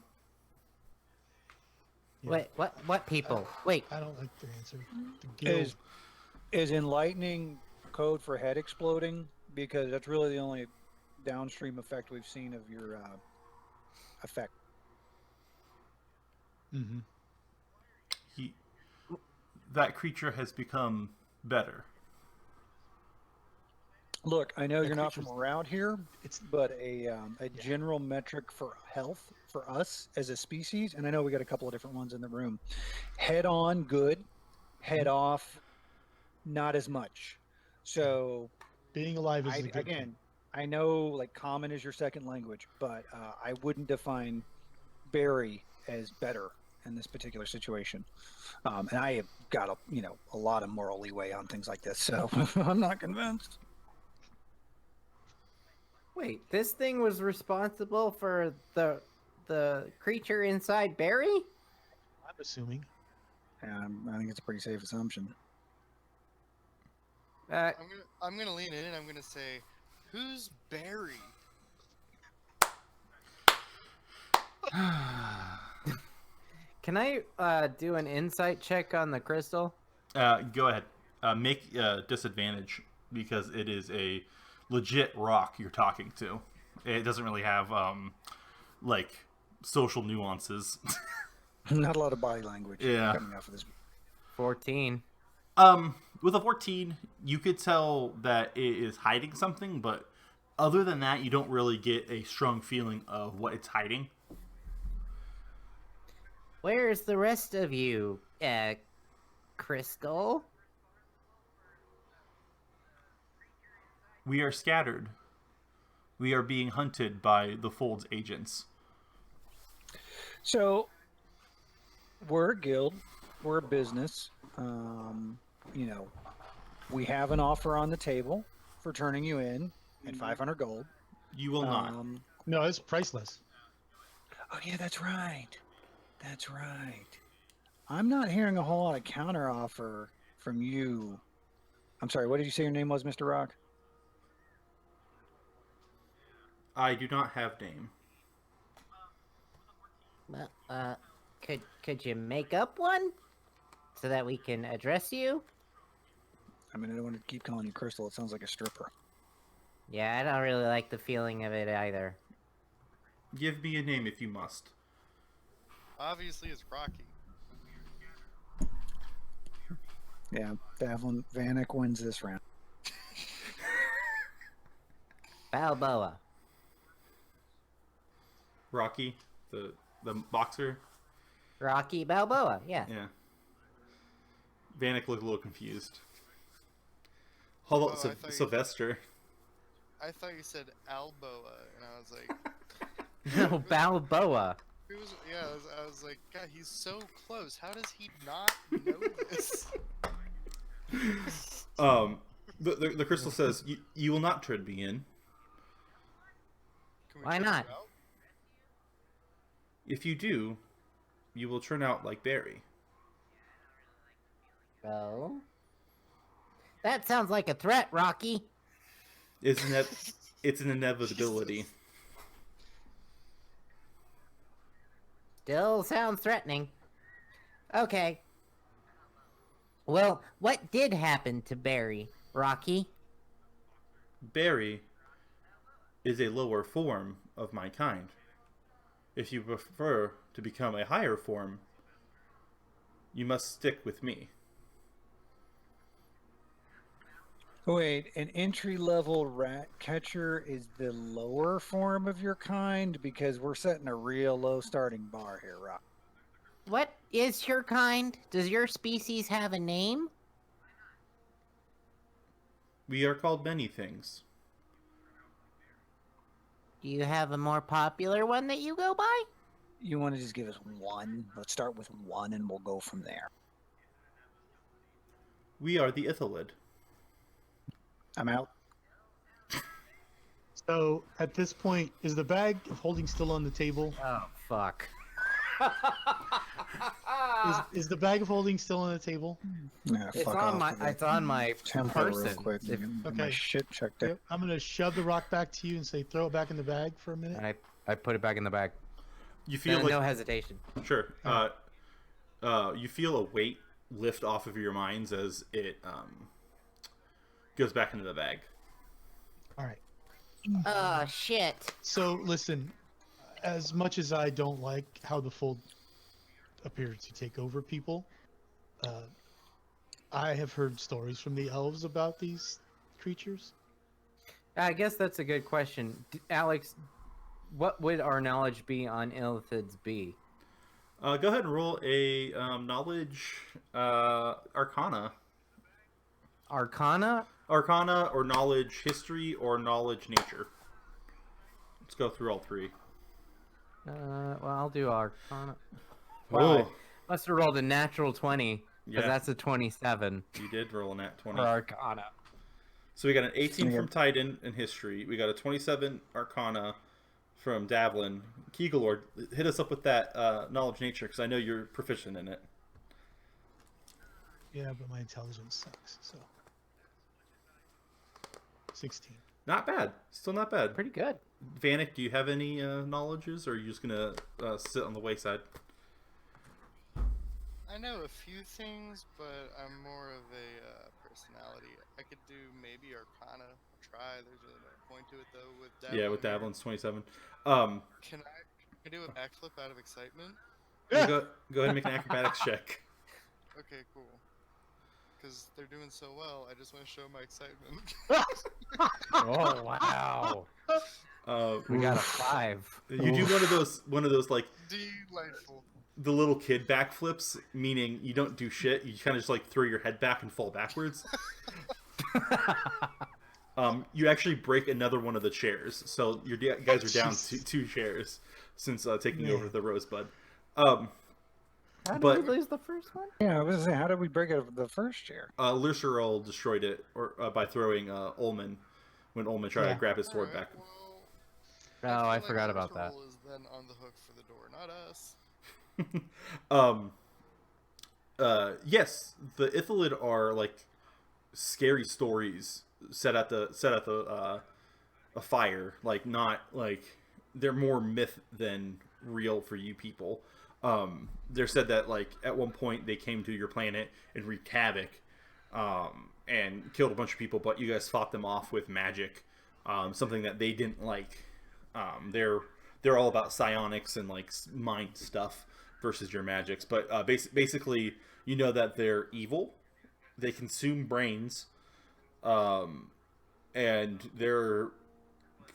yeah. Wait, what people? Wait, I don't like the answer. The guild. Is enlightening code for head exploding? Because that's really the only downstream effect we've seen of your effect. Mm-hmm. that creature has become better. Look, I know That you're not from creature's- around here, It's but a general metric for health for us as a species, and I know we got a couple of different ones in the room. Head on, good. Head off, not as much. So being alive is a good thing. again, I know like common is your second language, but I wouldn't define Barry as better in this particular situation. And I have got a lot of moral leeway on things like this, so I'm not convinced. Wait, this thing was responsible for the creature inside Barry? I'm assuming. I think it's a pretty safe assumption. I'm gonna lean in and I'm gonna say, who's Barry? Can I do an insight check on the crystal? Go ahead. Make disadvantage because it is a legit rock you're talking to. It doesn't really have like social nuances. Not a lot of body language Yeah. coming out for this. 14. With a 14, you could tell that it is hiding something, but other than that, you don't really get a strong feeling of what it's hiding. Where's the rest of you, Crystal? We are scattered. We are being hunted by the Fold's agents. So we're a guild, we're a business. We have an offer on the table for turning you in at 500 gold. You will not. No, it's priceless. Oh yeah, that's right. That's right. I'm not hearing a whole lot of counter offer from you. I'm sorry, what did you say your name was, Mr. Rock? I do not have name. Well, could you make up one so that we can address you? I mean, I don't want to keep calling you Crystal. It sounds like a stripper. Yeah, I don't really like the feeling of it either. Give me a name if you must. Obviously, it's Rocky. Yeah, Vanek wins this round. Balboa. Rocky, the boxer. Rocky Balboa, yeah. Yeah. Vanek looked a little confused. How about Oh, I thought you- Sylvester? I thought you said Alboa, and I was like, No, Balboa. I was like, God, he's so close. How does he not know this? The crystal says, you will not turn me in. Can we Why check not? it out? If you do, you will turn out like Barry. Oh? That sounds like a threat, Rocky. It's an inevitability. Still sounds threatening. Okay. Well, what did happen to Barry, Rocky? Barry is a lower form of my kind. If you prefer to become a higher form, you must stick with me. Wait, an entry-level rat catcher is the lower form of your kind? Because we're setting a real low starting bar here, Rock. What is your kind? Does your species have a name? We are called many things. Do you have a more popular one that you go by? You want to just give us one? Let's start with one and we'll go from there. We are the Ithalid. I'm out. So at this point, is the bag of holding still on the table? Oh, fuck. Is the bag of holding still on the table? Yeah, It's fuck on off my with it. it's on my Tempo real person. quick. If- My Okay. shit checked it. Yep. I'm gonna shove the rock back to you and say, throw it back in the bag for a minute. I put it back in the bag. You feel like no hesitation. sure. You feel a weight lift off of your minds as it goes back into the bag. All right. Oh shit. So listen, as much as I don't like how the fold appears to take over people, I have heard stories from the elves about these creatures. I guess that's a good question. Alex, what would our knowledge be on illithids be? Go ahead and roll a knowledge arcana. Arcana? Arcana or knowledge history or knowledge nature. Let's go through all three. Well, I'll do Arcana. Oh. Well, I must have rolled a natural 20, because Yeah. that's a 27 You did roll a nat 20. for Arcana. So we got an 18 from Titan in history. We got a 27 arcana from Davlin. Keegalord, hit us up with that knowledge nature, because I know you're proficient in it. Yeah, but my intelligence sucks. So 16. Not bad. Still not bad. Pretty good. Vanek, do you have any knowledges, or are you just going to sit on the wayside? I know a few things, but I'm more of a personality. I could do maybe Arcana. Try. There's really no point to it though. With Davlin Yeah, with here. Davlin's 27. Can I do a backflip out of excitement? Go ahead and make an acrobatics check. Okay, cool. Because they're doing so well, I just want to show my excitement. Oh, wow. We got a 5. You do one of those like Delightful. the little kid backflips, meaning you don't do shit. You kind of just like throw your head back and fall backwards. You actually break another one of the chairs, so your guys are down two chairs since taking over the Rosebud. How did But- we lose the first one? Yeah, I was saying, how did we break out of the first chair? Lurserol destroyed it by throwing Ullman when Ullman tried to grab his sword back. Well, Oh, I feel forgot like about that. Sorcerer is then on the hook for the door, not us. Yes, the Ithalid are like scary stories set at the a fire. Like not like they're more myth than real for you people. They're said that like at one point they came to your planet and wreaked havoc, and killed a bunch of people, but you guys fought them off with magic, something that they didn't like. They're all about psionics and like mind stuff versus your magics, but basically you know that they're evil. They consume brains, and they're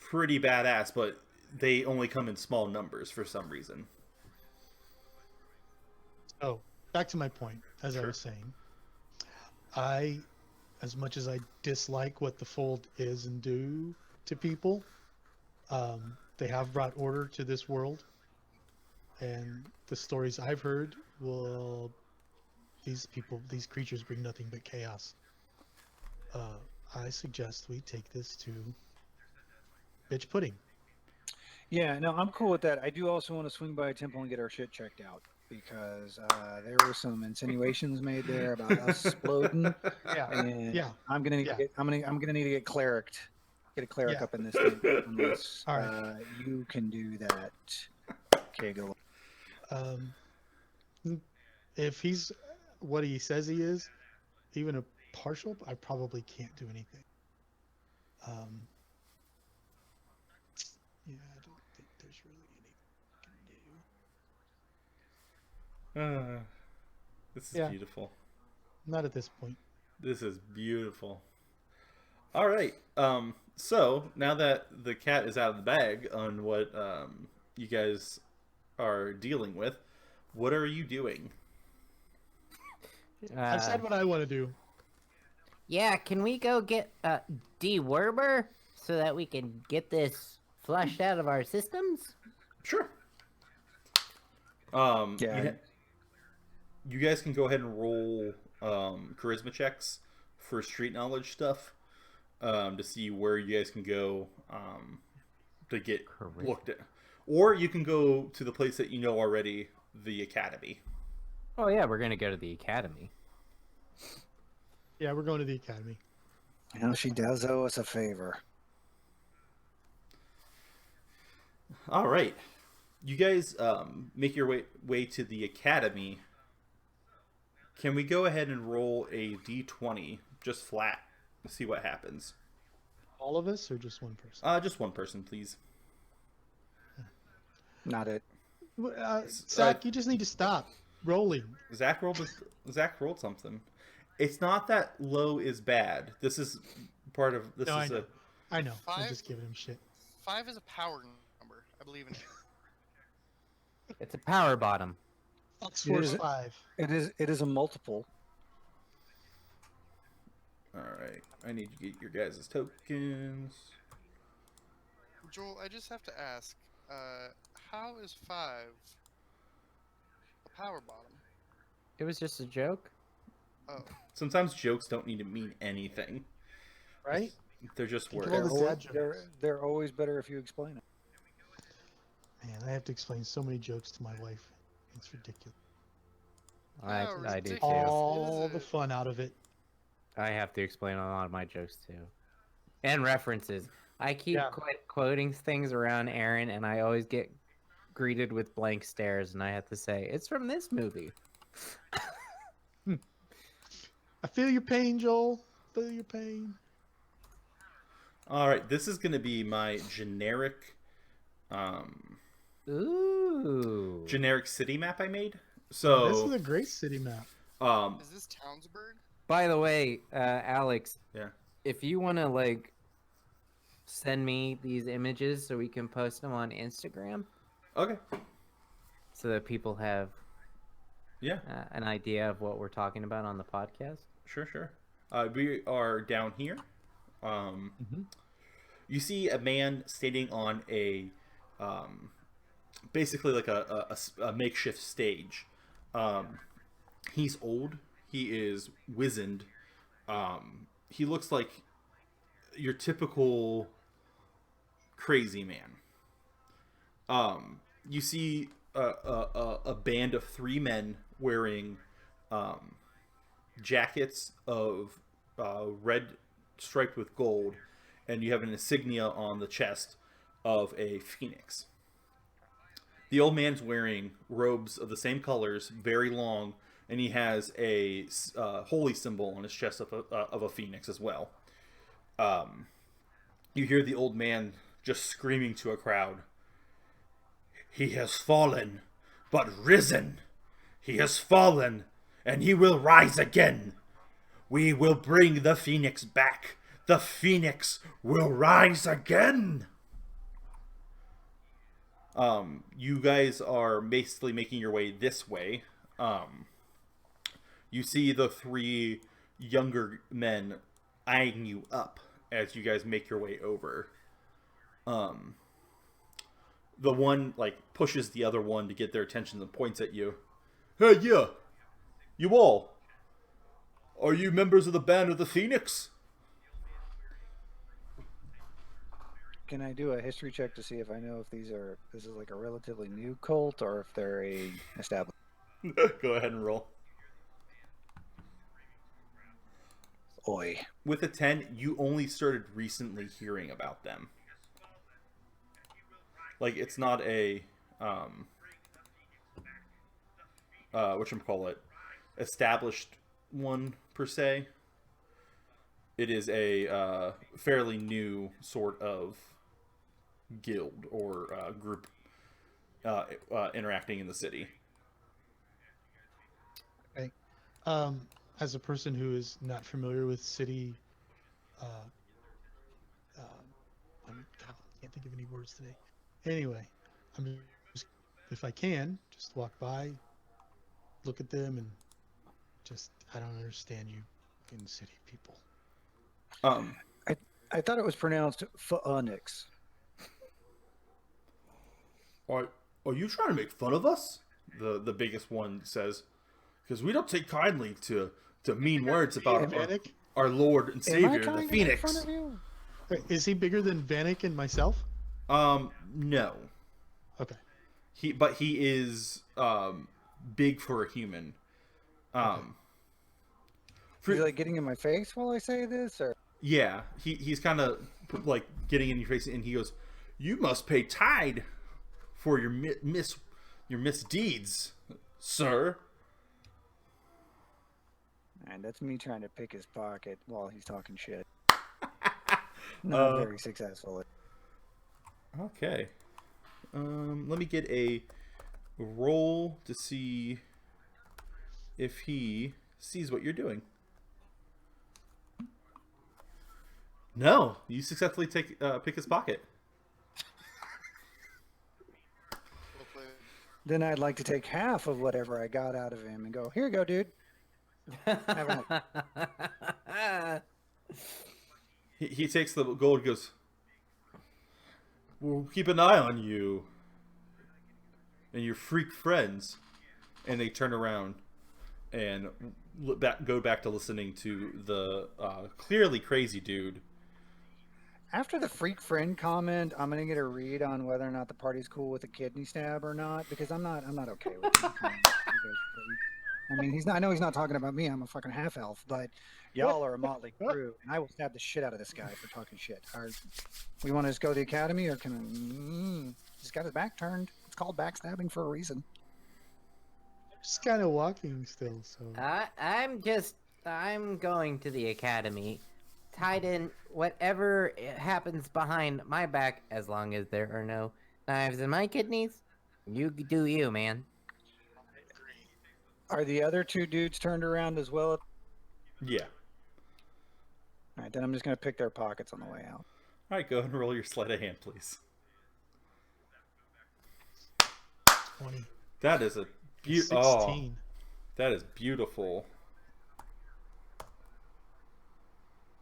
pretty badass, but they only come in small numbers for some reason. Oh, back to my point, as I Sure. was saying. As much as I dislike what the Fold is and do to people, they have brought order to this world. And the stories I've heard these creatures bring nothing but chaos. I suggest we take this to Bitch Pudding. Yeah, no, I'm cool with that. I do also want to swing by a temple and get our shit checked out, because there were some insinuations made there about us exploding, Yeah, and yeah. I'm gonna need Yeah. to get I'm gonna need to get a cleric Yeah. up in this thing, unless All right. you can do that. Kegel. If he's what he says he is, even a partial, I probably can't do anything. Yeah, I don't think there's really anything I can do. This is Yeah. beautiful. Not at this point. This is beautiful. All right. So now that the cat is out of the bag on what you guys are dealing with, what are you doing? I've said what I want to do. Yeah, can we go get Dewormer so that we can get this flushed out of our systems? Sure. Yeah. You guys can go ahead and roll charisma checks for street knowledge stuff, to see where you guys can go to get Charisma. looked at. Or you can go to the place that you know already, the academy. Oh yeah, we're gonna go to the academy. Yeah, we're going to the academy. You know, she does owe us a favor. All right. You guys make your way to the academy. Can we go ahead and roll a d20 just flat to see what happens? All of us or just one person? Just one person, please. Not it. Zach, you just need to stop rolling. Zach rolled something. It's not that low is bad. This is part of this No, I is know. a I know. I'm Five? just giving him shit. 5 is a power number. I believe in it. It's a power bottom. Fox It Force is- 5. It is a multiple. all right. I need to get your guys' tokens. Joel, I just have to ask, how is 5 a power bottom? It was just a joke. Oh, Sometimes jokes don't need to mean anything. Right? They're just Think words. of all the dad jokes. They're always better if you explain it. Man, I have to explain so many jokes to my wife. It's ridiculous. I How I do too. ridiculous. All is the it? fun out of it. I have to explain a lot of my jokes too, and references. I keep Yeah. quoting things around Aaron, and I always get greeted with blank stares, and I have to say it's from this movie. I feel your pain, Joel. Feel your pain. All right, this is going to be my generic Ooh. generic city map I made. This is So, a great city map. Is this Townsburg? By the way, Alex, yeah. if you want to like send me these images so we can post them on Instagram, Okay. so that people have Yeah. an idea of what we're talking about on the podcast. Sure. We are down here. You see a man standing on a basically like a makeshift stage. He's old. He is wizened. He looks like your typical crazy man. You see a band of 3 men wearing jackets of red striped with gold, and you have an insignia on the chest of a phoenix. The old man's wearing robes of the same colors, very long, and he has a holy symbol on his chest of a phoenix as well. You hear the old man just screaming to a crowd. He has fallen, but risen. He has fallen, and he will rise again. We will bring the phoenix back. The phoenix will rise again. You guys are basically making your way this way. You see the 3 younger men eyeing you up as you guys make your way over. The one like pushes the other one to get their attention and points at you. Hey, yeah, you all. Are you members of the Band of the Phoenix? Can I do a history check to see if I know if this is like a relatively new cult or if they're a established? Go ahead and roll. Oi. With a 10, you only started recently hearing about them. Like, it's not a whatchamacallit, established one per se. It is a fairly new sort of guild or group interacting in the city. Okay. As a person who is not familiar with city, I can't think of any words today. Anyway, I'm just, if I can, just walk by, look at them, and just, I don't understand you in city people. I thought it was pronounced Phoenix. Are you trying to make fun of us? The biggest one says, because we don't take kindly to mean words about Vanek? our Lord and Am I Savior, trying the to make Phoenix. fun of you? Wait, is he bigger than Vanek and myself? No. Okay. He is big for a human. He's like getting in my face while I say this, or Yeah, he's kind of like getting in your face, and he goes, "You must pay tide for your misdeeds, sir." and that's me trying to pick his pocket while he's talking shit. Not very successful. Okay. Let me get a roll to see if he sees what you're doing. No, you successfully pick his pocket. Well played. Then I'd like to take half of whatever I got out of him and go, here you go, dude. Have He takes the gold and goes, we'll keep an eye on you and your freak friends. And they turn around and go back to listening to the clearly crazy dude. After the freak friend comment, I'm gonna get a read on whether or not the party's cool with a kidney stab or not, because I'm not okay with it. You guys are freaks. I mean, I know he's not talking about me. I'm a fucking half elf, but y'all are a motley crew, and I will stab the shit out of this guy for talking shit. We want to just go to the academy, or can he's got his back turned? It's called backstabbing for a reason. Just kind of walking still, so. I'm going to the academy. Titan, whatever happens behind my back, as long as there are no knives in my kidneys, you do you, man. Are the other two dudes turned around as well? Yeah. All right, then I'm just gonna pick their pockets on the way out. All right, go ahead and roll your sleight of hand, please. 20. That is a 16. Oh, that is beautiful.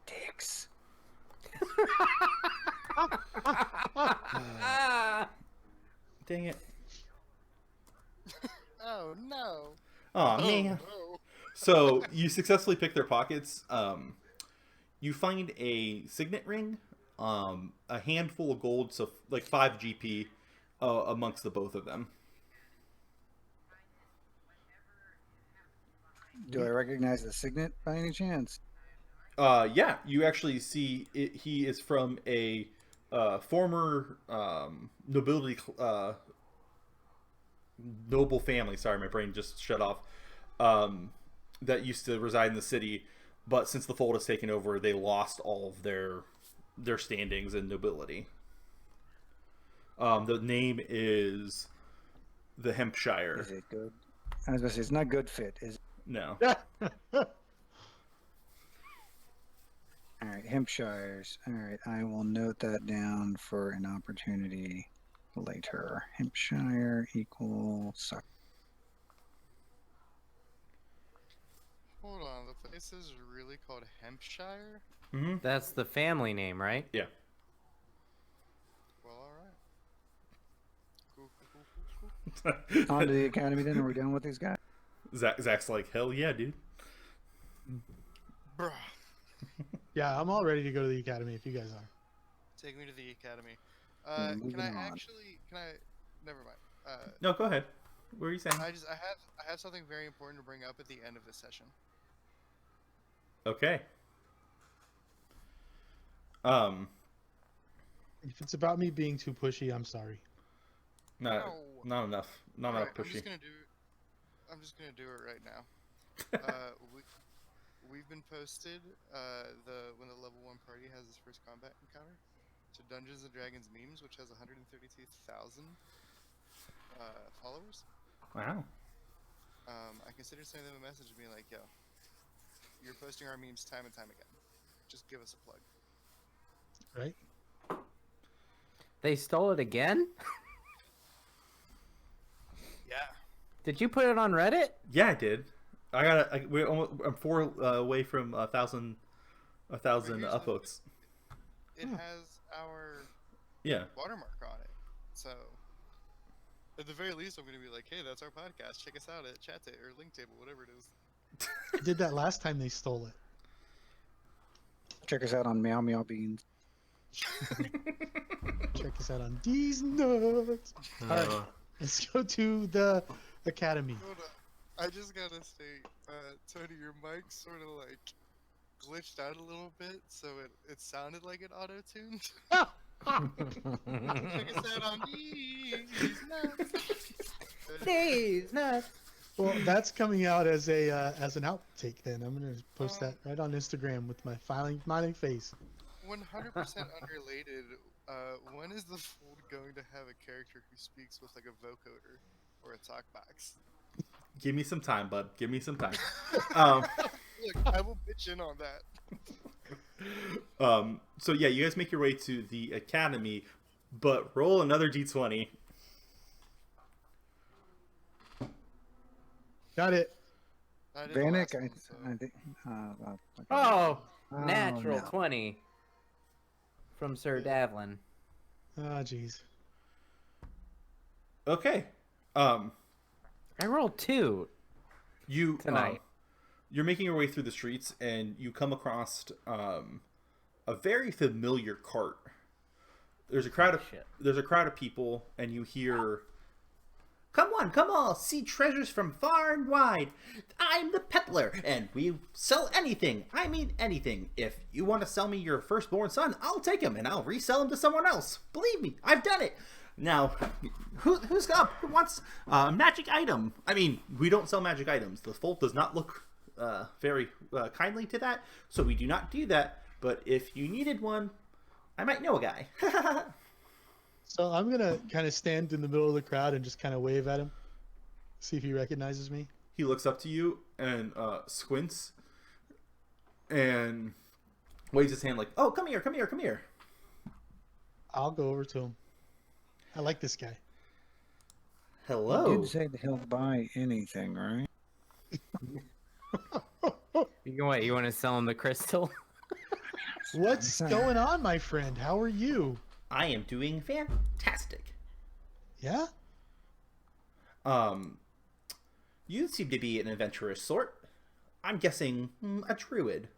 Dicks. Dang it. Oh no. Oh man. No. So you successfully pick their pockets. You find a signet ring, a handful of gold, so like 5 GP amongst the both of them. Do I recognize the signet by any chance? Yeah, you actually see it, he is from a former nobility noble family. Sorry, my brain just shut off. That used to reside in the city, but since the fold has taken over, they lost all of their standings and nobility. The name is the Hampshire. Is it good? I was gonna say it's not good fit. Is No. all right, Hampshires. All right, I will note that down for an opportunity later. Hampshire equals. Hold on, the place is really called Hampshire? Mm-hmm. That's the family name, right? Yeah. Well, alright. Cool. On to the academy then. Are we done with these guys? Zach's like, hell yeah, dude. Bruh. Yeah, I'm all ready to go to the academy if you guys are. Take me to the academy. Moving Can I on. actually, never mind. No, go ahead. What were you saying? I have something very important to bring up at the end of this session. Okay. If it's about me being too pushy, I'm sorry. Not No. not enough. Not Alright, enough pushy. I'm just gonna do it right now. We've been posted when the level 1 party has its first combat encounter to Dungeons and Dragons memes, which has 132,000 followers. Wow. I considered sending them a message and being like, "Yo, you're posting our memes time and time again. Just give us a plug." Right? They stole it again? Yeah. Did you put it on Reddit? Yeah, I did. I'm 4 away from 1,000 upvotes. It has our Yeah. watermark on it, so at the very least, I'm gonna be like, "Hey, that's our podcast. Check us out at Chat or Link Table, whatever it is." I did that last time they stole it. Check us out on Meow Meow Beans. Check us out on these nuts. Alright, let's go to the academy. Hold on. I just gotta say, Tony, your mic sort of like glitched out a little bit, so it sounded like it auto-tuned. Check us out on these nuts. These nuts. Well, that's coming out as an outtake. Then I'm gonna post that right on Instagram with my smiling face. 100% unrelated. When is the fold going to have a character who speaks with like a vocoder or a talkbox? Give me some time, bud. Give me some time. Look, I will pitch in on that. So yeah, you guys make your way to the academy, but roll another d20. Got it. I did the Vanek, last one, so I think. Oh, Oh, natural no. 20 from Sir Davlin. Ah, jeez. Okay. I rolled 2 You tonight. you're making your way through the streets, and you come across a very familiar cart. There's a crowd of Shit. people, and you hear, "Come on, come all, see treasures from far and wide. I'm the peddler, and we sell anything. I mean anything. If you want to sell me your firstborn son, I'll take him, and I'll resell him to someone else. Believe me, I've done it. Now, who's up? Who wants a magic item? I mean, we don't sell magic items. The Fold does not look very kindly to that, so we do not do that. But if you needed one, I might know a guy." So I'm gonna kind of stand in the middle of the crowd and just kind of wave at him, see if he recognizes me. He looks up to you and squints and waves his hand like, "Oh, come here, come here, come here." I'll go over to him. I like this guy. Hello. You did say that he'll buy anything, right? You want to sell him the crystal? What's going on, my friend? How are you? I am doing fantastic. Yeah? You seem to be an adventurous sort. I'm guessing a druid.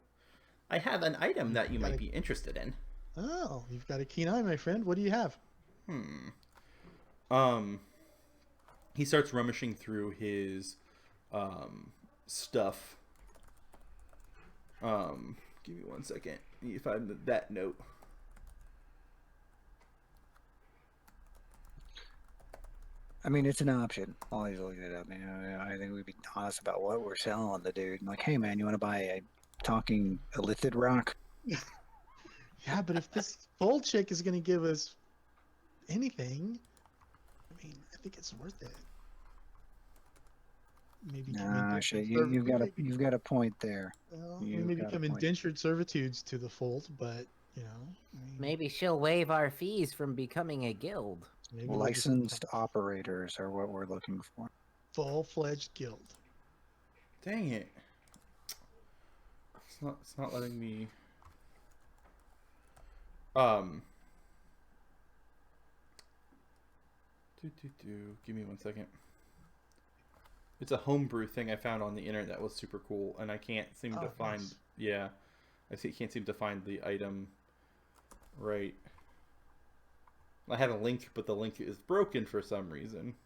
I have an item that you might be interested in. Oh, you've got a keen eye, my friend. What do you have? He starts rummaging through his stuff. Give me 1 second. I need to find that note. I mean, it's an option. Always look it up. I think we'd be honest about what we're selling the dude. Like, hey, man, you want to buy a talking illithid rock? Yeah, but if this full chick is going to give us anything, I mean, I think it's worth it. Maybe Nah, shit. You've got a point there. Well, You've we may got a become point. indentured servitudes to the fold, but I mean, Maybe she'll waive our fees from becoming a guild. maybe we'll just Licensed operators are what we're looking for. full-fledged guild. Dang it. It's not letting me. Give me 1 second. It's a homebrew thing I found on the internet that was super cool, and I can't seem to find. Nice. Yeah, can't seem to find the item. Right. I had a link, but the link is broken for some reason.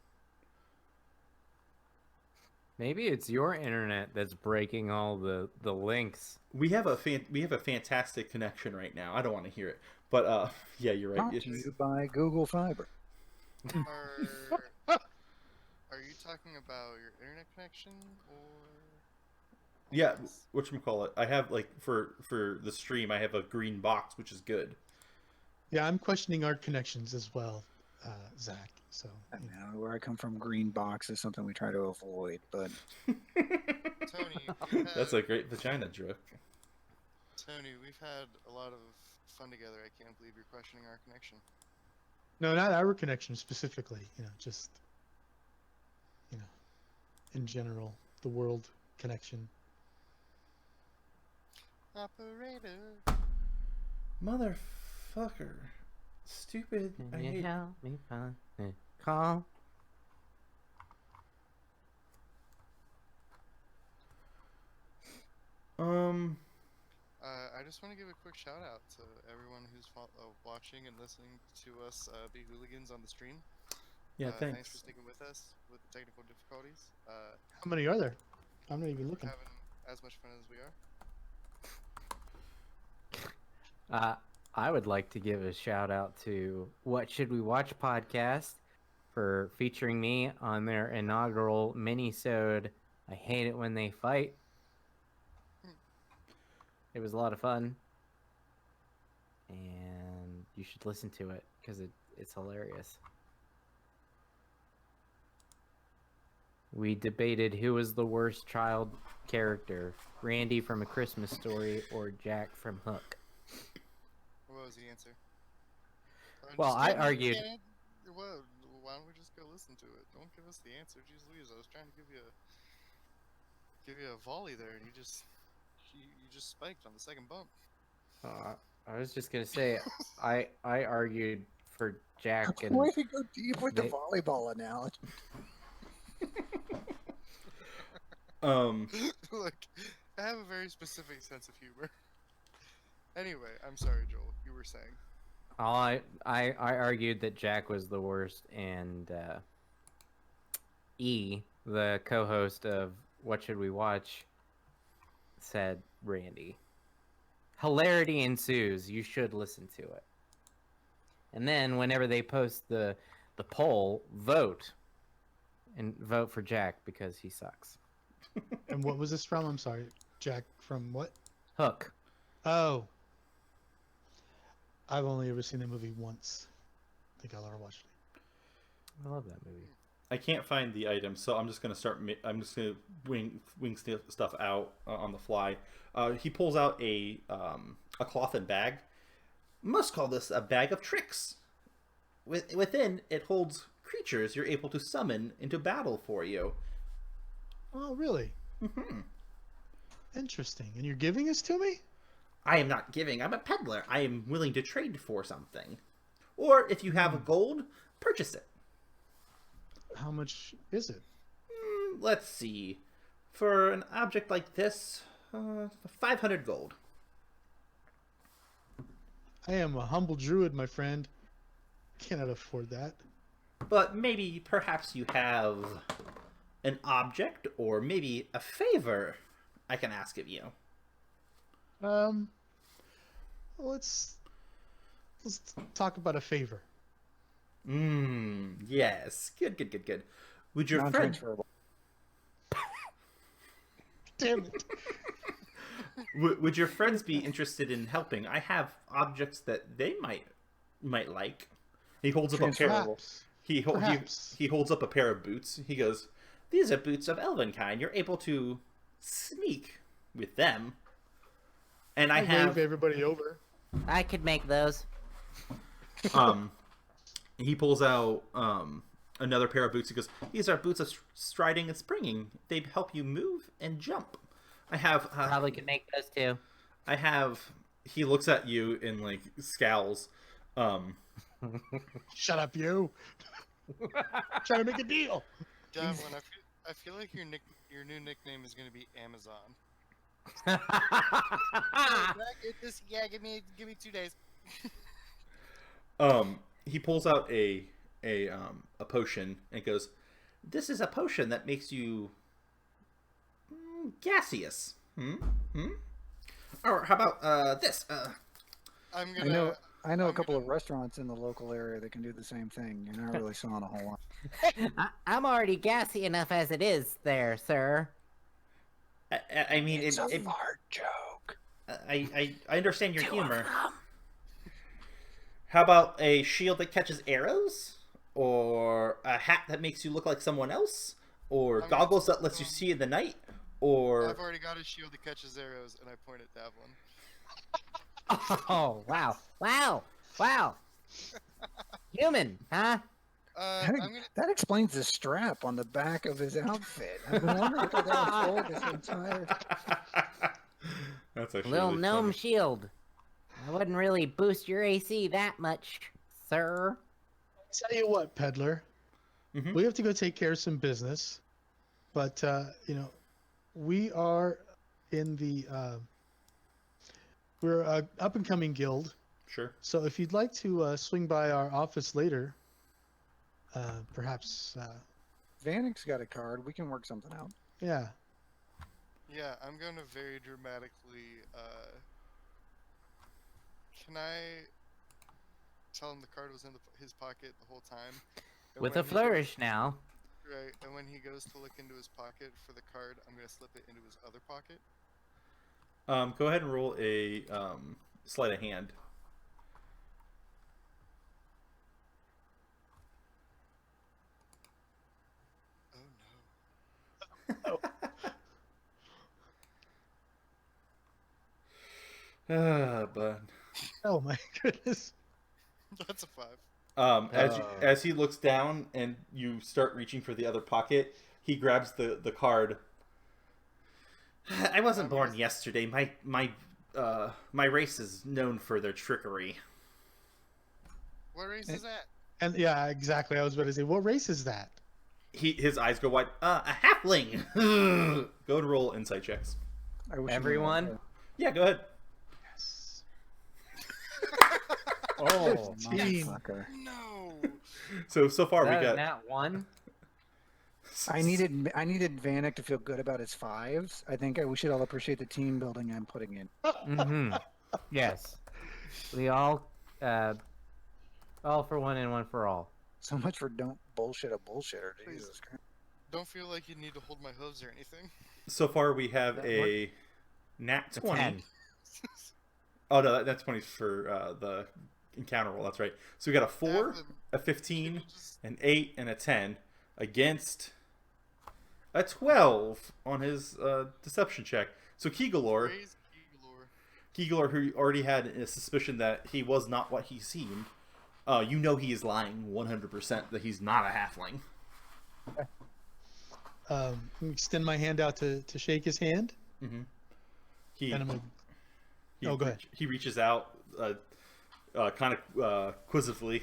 Maybe it's your internet that's breaking all the links. We have a fantastic connection right now. I don't want to hear it, but yeah, you're right. Brought to you by Google Fiber. Are you talking about your internet connection or? Yeah, whatchamacallit. I have for the stream, I have a green box, which is good. Yeah, I'm questioning our connections as well, Zach. So I know where I come from, green box is something we try to avoid, but Tony, That's a great vagina joke. Tony, we've had a lot of fun together. I can't believe you're questioning our connection. no, not our connection specifically. Just in general, the world connection. Operator. Motherfucker. Stupid. I Can you hate... help me find a call? I just want to give a quick shout out to everyone who's watching and listening to us be hooligans on the stream. Yeah, Thanks thanks. for sticking with us with the technical difficulties. How many are there? I'm not even looking. Having as much fun as we are. I would like to give a shout out to What Should We Watch podcast for featuring me on their inaugural mini-sode, I Hate It When They Fight. It was a lot of fun. And you should listen to it because it's hilarious. We debated who was the worst child character, Randy from A Christmas Story or Jack from Hook. What was the answer? Well, I argued. Well, why don't we just go listen to it? Don't give us the answer. Jeez Louise, I was trying to give you a volley there, and you just spiked on the second bump. I was just gonna say, I argued for Jack and Way to go deep with the volleyball analogy. Look, I have a very specific sense of humor. Anyway, I'm sorry, Joel. You were saying. I argued that Jack was the worst, and E, the co-host of What Should We Watch, said Randy. Hilarity ensues. You should listen to it. And then whenever they post the poll, vote. And vote for Jack because he sucks. And what was this from? I'm sorry. Jack from what? Hook. Oh. I've only ever seen the movie once. I think I'll ever watch it. I love that movie. I can't find the item, so I'm just gonna start. I'm just gonna wing stuff out on the fly. He pulls out a cloth and bag. Must call this a bag of tricks. Within it holds creatures you're able to summon into battle for you. Oh, really? Mm-hmm. Interesting. And you're giving this to me? I am not giving. I'm a peddler. I am willing to trade for something, or if you have gold, purchase it. How much is it? Let's see. For an object like this, 500 gold. I am a humble druid, my friend. Cannot afford that. But maybe, perhaps you have an object or maybe a favor I can ask of you. Let's talk about a favor. Yes. Good. Would your friend... Non-transferable. Damn it. Would your friends be interested in helping? I have objects that they might like. He holds up a pair. Perhaps. He holds up a pair of boots. He goes, "These are boots of elven kind. You're able to sneak with them." And I have wave everybody over. I could make those. He pulls out another pair of boots. He goes, "These are boots of striding and springing. They help you move and jump." I have Probably could make those too. I have. He looks at you and like scowls. Shut up, you. Trying to make a deal. Devlin, I feel like your new nickname is gonna be Amazon. Give me 2 days. He pulls out a potion and goes, "This is a potion that makes you gaseous. Or how about this? I'm gonna. I know a couple of restaurants in the local area that can do the same thing. You're not really selling a whole lot. I'm already gassy enough as it is, there, sir. I mean, It's a fart joke. I understand your humor. How about a shield that catches arrows? Or a hat that makes you look like someone else? Or goggles that lets you see in the night? Or... I've already got a shield that catches arrows, and I point at Devlin. Oh, wow. Human, huh? That explains the strap on the back of his outfit. I've been wondering if that unfold this entire... That's actually Little really gnome funny. shield. I wouldn't really boost your AC that much, sir. Tell you what, peddler. Mhm. We have to go take care of some business. But, we are in the... we're an up-and-coming guild. Sure. So if you'd like to swing by our office later, perhaps... Vanek's got a card. We can work something out. yeah. Yeah, I'm gonna very dramatically. Can I tell him the card was in his pocket the whole time? And With when a flourish now. Right, and when he goes to look into his pocket for the card, I'm gonna slip it into his other pocket. Go ahead and roll a sleight of hand. Oh no. But Oh my goodness. That's a 5. As he looks down and you start reaching for the other pocket, he grabs the card. I wasn't born yesterday. My race is known for their trickery. What race is that? And yeah, exactly. I was about to say, what race is that? His eyes go wide. A halfling. Go and roll insight checks. I wish you Everyone? knew. Yeah, go ahead. Yes. Oh, 15. Motherfucker. No. So far we that got nat 1. I needed Vanek to feel good about his 5s. I think we should all appreciate the team building I'm putting in. Mm-hmm. Yes. We all for one and one for all. So much for don't bullshit a bullshitter. Jesus Christ. Don't feel like you need to hold my hooves or anything. so far we have That a nat A 20. 10. Oh no, that's 20 for the encounter roll. That's right. So we got a 4, Have them- a 15, you just- an 8, and a 10 against a 12 on his deception check. So Kegalor, Praise Kegalor. who already had a suspicion that he was not what he seemed, you know he is lying 100% that he's not a halfling. Extend my hand out to shake his hand, Mm-hmm. He, and I'm gonna, he, oh, go ahead. he reaches out, kind of quizzically.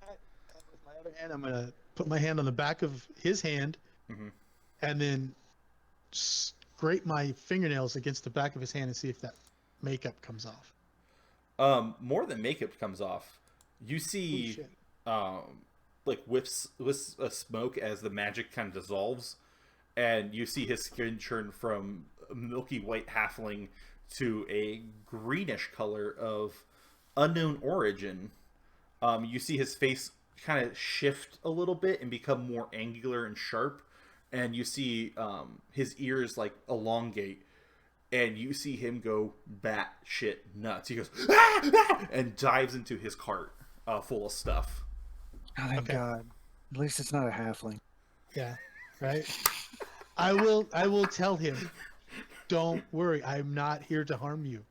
with my other hand, I'm gonna put my hand on the back of his hand, Mhm. and then scrape my fingernails against the back of his hand and see if that makeup comes off. More than makeup comes off, you Holy see shit. like whiffs of smoke as the magic kind of dissolves, and you see his skin turn from a milky white halfling to a greenish color of unknown origin. You see his face kind of shift a little bit and become more angular and sharp, and you see his ears like elongate, and you see him go batshit nuts. He goes "Ah! Ah!" and dives into his cart full of stuff. Oh, thank Okay. God. At least it's not a halfling. Yeah, right. I will tell him. Don't worry, I'm not here to harm you.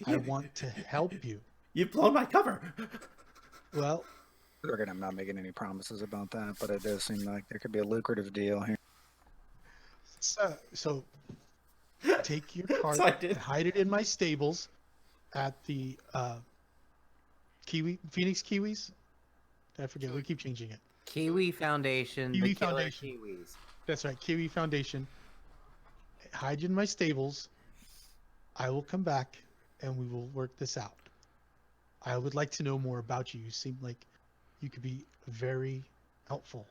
I want to help you. You've blown my cover. Well, I'm not making any promises about that, but it does seem like there could be a lucrative deal here. so take your card So I did. and hide it in my stables at the Phoenix Kiwis. I forget. We keep changing it. Kiwi Foundation. Kiwi the killer Foundation. Kiwis. That's right, Kiwi Foundation. Hide in my stables. I will come back and we will work this out. I would like to know more about you. You seem like you could be very helpful.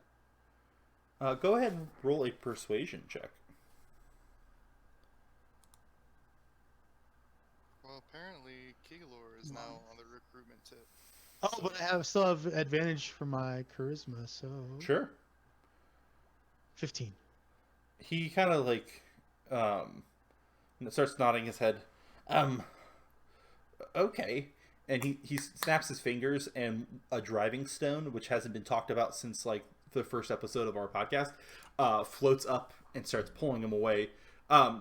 Go ahead and roll a persuasion check. Well, apparently Kegalor is now on the recruitment tip. Oh, but I still have advantage for my charisma, so Sure. 15. He kind of like starts nodding his head. Okay. And he snaps his fingers, and a driving stone, which hasn't been talked about since like the first episode of our podcast, floats up and starts pulling him away.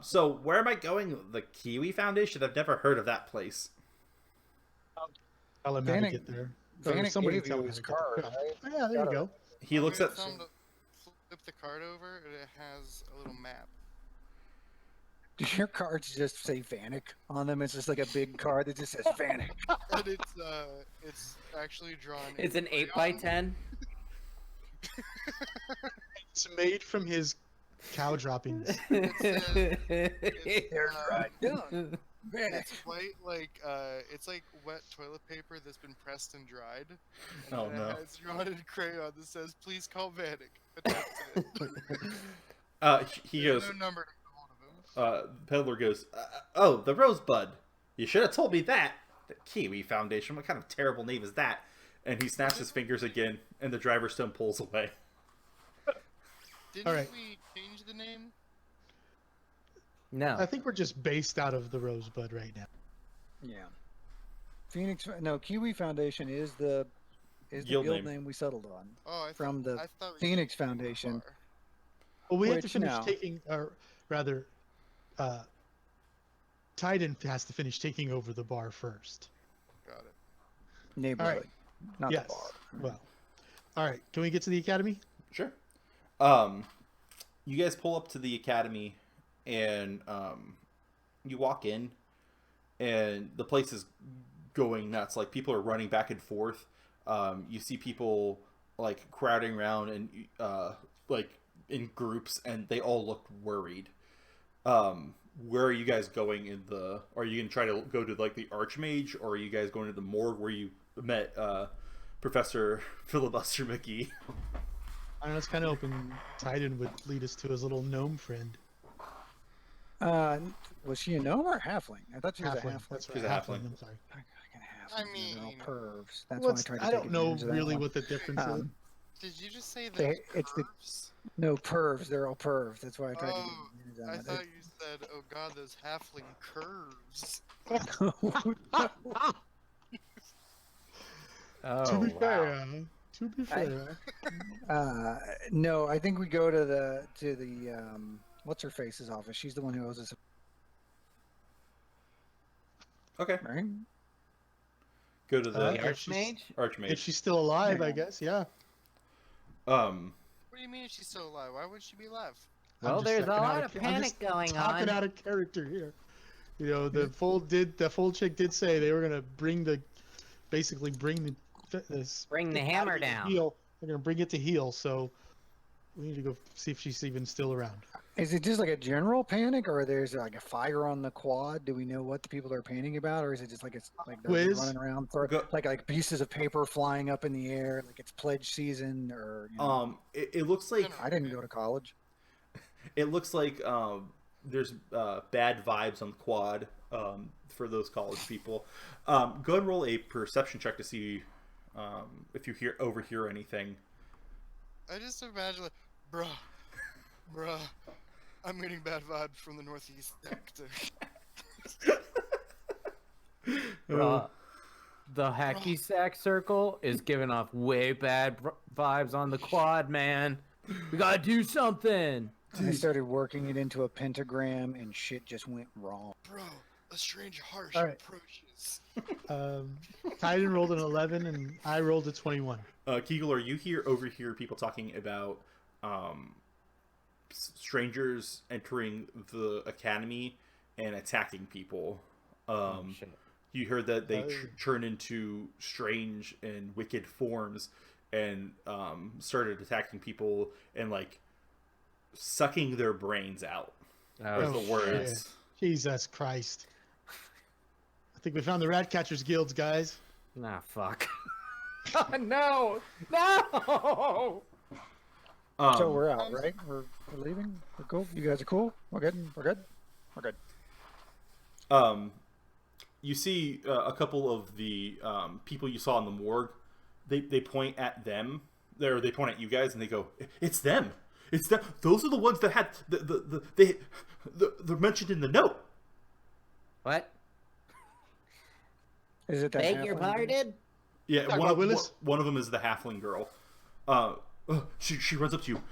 So where am I going? The Kiwi Foundation? I've never heard of that place. Tell him how to Vanek- get there. Or Vanek somebody gave tell you him his how to get card, there. right? Yeah, there you go. He looks at. Tell him to flip the card over, and it has a little map. Do your cards just say Vanek on them? It's just like a big card that just says Vanek. And it's actually drawn. It's in an 8x10. crayon. It's made from his cow droppings. There's right done. Vanek. It's white, like it's like wet toilet paper that's been pressed and dried. And Oh, then no. It has drawn in crayon that says, "Please call Vanek." But that's it. He There's goes. no number to get hold of him. Peddler goes. Oh, the Rosebud. You should have told me that. The Kiwi Foundation. What kind of terrible name is that? And he snaps his fingers again, and the driver stone pulls away. Didn't Alright. we change the name? No. I think we're just based out of the Rosebud right now. Yeah. Kiwi Foundation is the Guild guild name. name we settled on. Oh, From the I thought we Phoenix changed the name Foundation. bar. Well, we have to Which finish now- taking, or rather, Titan has to finish taking over the bar first. Got it. Neighborhood, not Yes. the bar. Well, all right. Can we get to the academy? Sure. You guys pull up to the academy, and you walk in, and the place is going nuts. Like, people are running back and forth. You see people like crowding around and like in groups, and they all look worried. Where are you guys going in the? Are you gonna try to go to like the Archmage, or are you guys going to the morgue where you met Professor Filibuster Mickey? I know it's kind of open. Titan would lead us to his little gnome friend. Was she a gnome or a halfling? I thought she was a Halfling. halfling. That's right. She's a halfling. I'm sorry. I mean, they're all pervs. That's why I tried to I take don't know advantage of that really one. what the difference is. Did you just say They- that? it's the- Curves? No, pervs. They're all pervs. That's why I tried to Oh, take advantage I of thought you said, "Oh God, those halfling curves." Oh, To be wow. fair, to be fair, No, I think we go to the what's her face's office. She's the one who owes us, Okay. right? Go to the The if she's- Archmage? Archmage. if she's still alive, I Yeah. guess. Yeah. What do you mean if she's still alive? Why would she be alive? I'm Well, just there's a talking out lot of I'm panic just going talking on. out of character here. You know, the full chick did say they were gonna bring the this Bring the body hammer to down. heal. They're gonna bring it to heal. So we need to go see if she's even still around. Is it just like a general panic, or there's like a fire on the quad? Do we know what the people are panicking about, or is it just like it's like they're Quiz? running around, Go- like pieces of paper flying up in the air, like it's pledge season, or you know? It looks like I didn't go to college. there's bad vibes on the quad for those college people. Go ahead and roll a perception check to see if you overhear anything. I just imagine, like, bruh, I'm getting bad vibes from the northeast sector. The hacky sack circle is giving off way bad vibes on the quad, man. We gotta do something. I started working it into a pentagram, and shit just went wrong. Bro, a strange harsh All right. approaches. Titan rolled an 11 and I rolled a 21. Kegler, you overhear people talking about strangers entering the academy and attacking people. Shit. You heard that they Oh. turn into strange and wicked forms and started attacking people and like sucking their brains out. That's Oh, the words. shit. Jesus Christ. I think we found the Rat Catchers Guilds, guys. Nah, fuck. No! No! So we're out, right? We're leaving. We're cool. You guys are cool. We're good. We're good. We're good. You see a couple of the people you saw in the morgue. They point at them. They point at you guys, and they go, "It's them! It's them! Those are the ones that had they're mentioned in the note." What? Is it that? Beg your halfling? pardon? Yeah, Talk one about of Willis? one of them is the halfling girl. She runs up to you.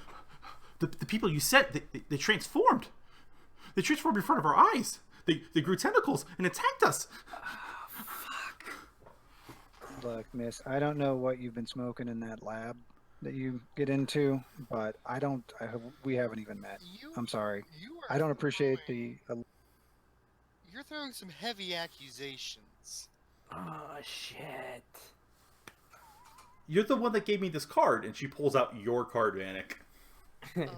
The people you sent, they transformed. They transformed in front of our eyes. They grew tentacles and attacked us. Look, miss, I don't know what you've been smoking in that lab that you get into, but we haven't even met. I'm sorry. You are I don't appreciate throwing- the. You're throwing some heavy accusations. Oh, shit. You're the one that gave me this card, and she pulls out your card, Vanek.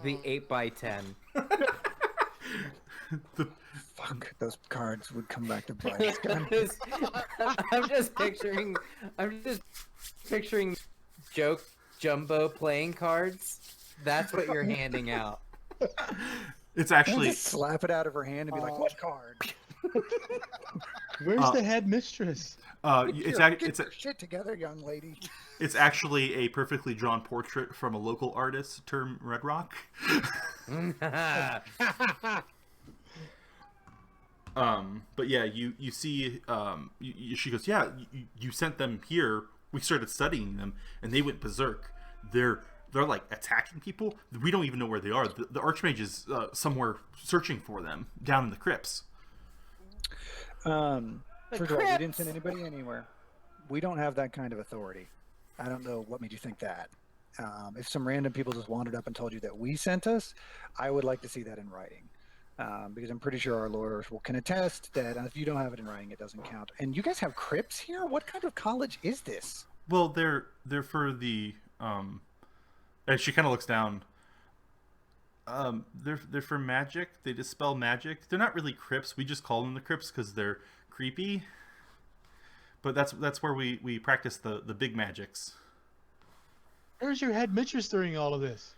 The 8x10. Fuck, those cards would come back to bite us. God. I'm just picturing joke jumbo playing cards. That's what you're handing out. It's I'll actually just slap it out of her hand and be like, "What card? Where's the headmistress? Get your shit together, young lady." it's actually a perfectly drawn portrait from a local artist termed Red Rock. But yeah, you see, she goes, yeah, you sent them here. We started studying them, and they went berserk. They're like attacking people. We don't even know where they are. The Archmage is somewhere searching for them down in the crypts. The First of all, we didn't send Crypts! anybody anywhere. We don't have that kind of authority. I don't know what made you think that. If some random people just wandered up and told you that we sent us, I would like to see that in writing. Because I'm pretty sure our lawyers can attest that if you don't have it in writing, it doesn't count. And you guys have crypts here? What kind of college is this? Well, they're for the and she kind of looks down. They're for magic. They dispel magic. They're not really crypts. We just call them the crypts because they're creepy. But that's where we practice the big magics. Where's your head mistress during all of this?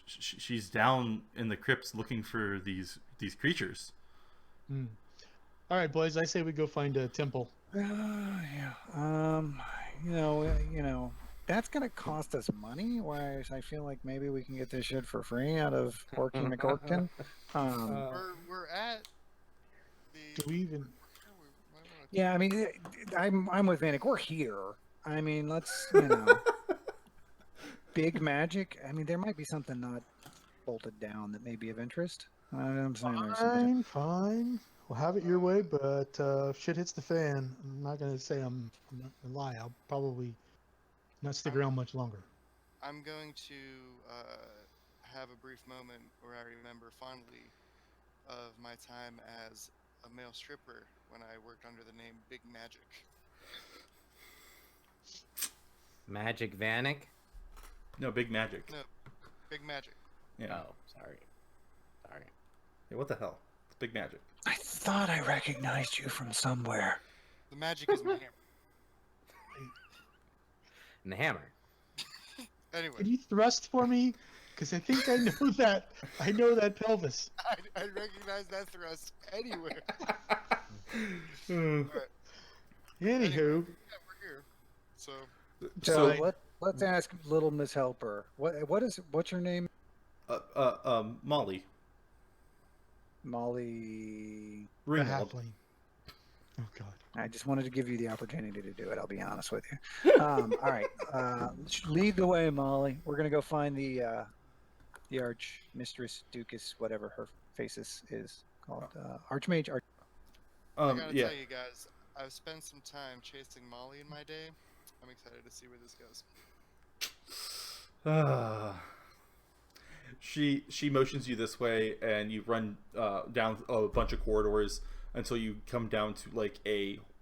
She's down in the crypts looking for these creatures. Hmm. All right, boys. I say we go find a temple. Yeah. That's gonna cost us money. Whereas I feel like maybe we can get this shit for free out of Orky McOrkton. We're at the. Do we even? Yeah, I mean, I'm with Vanek. We're here. I mean, let's big magic. I mean, there might be something not bolted down that may be of interest. I'm saying there's something. Fine. We'll have it your way, but if shit hits the fan, I'm not gonna say I'm not gonna lie. I'll probably not stick around much longer. I'm going to have a brief moment where I remember fondly of my time as a male stripper when I worked under the name Big Magic. Magic Vanek? No, big magic. No, Big Magic. Yeah. Oh, sorry. Hey, what the hell? It's big magic. I thought I recognized you from somewhere. The magic is my hammer. And the hammer. Anyway, Can you thrust for me? Because I think I know that. I know that pelvis. I recognize that thrust anywhere. Hmm. Anywho, Yeah, we're here. So, So let's ask little Miss Helper. What's your name? Molly. Molly. the Ringwald. halfling. Oh God. I just wanted to give you the opportunity to do it. I'll be honest with you. All right. Lead the way, Molly. We're gonna go find the arch mistress, Ducas, whatever her faces is called. Archmage. I gotta Yeah. tell you guys, I've spent some time chasing Molly in my day. I'm excited to see where this goes. She motions you this way, and you run down a bunch of corridors until you come down to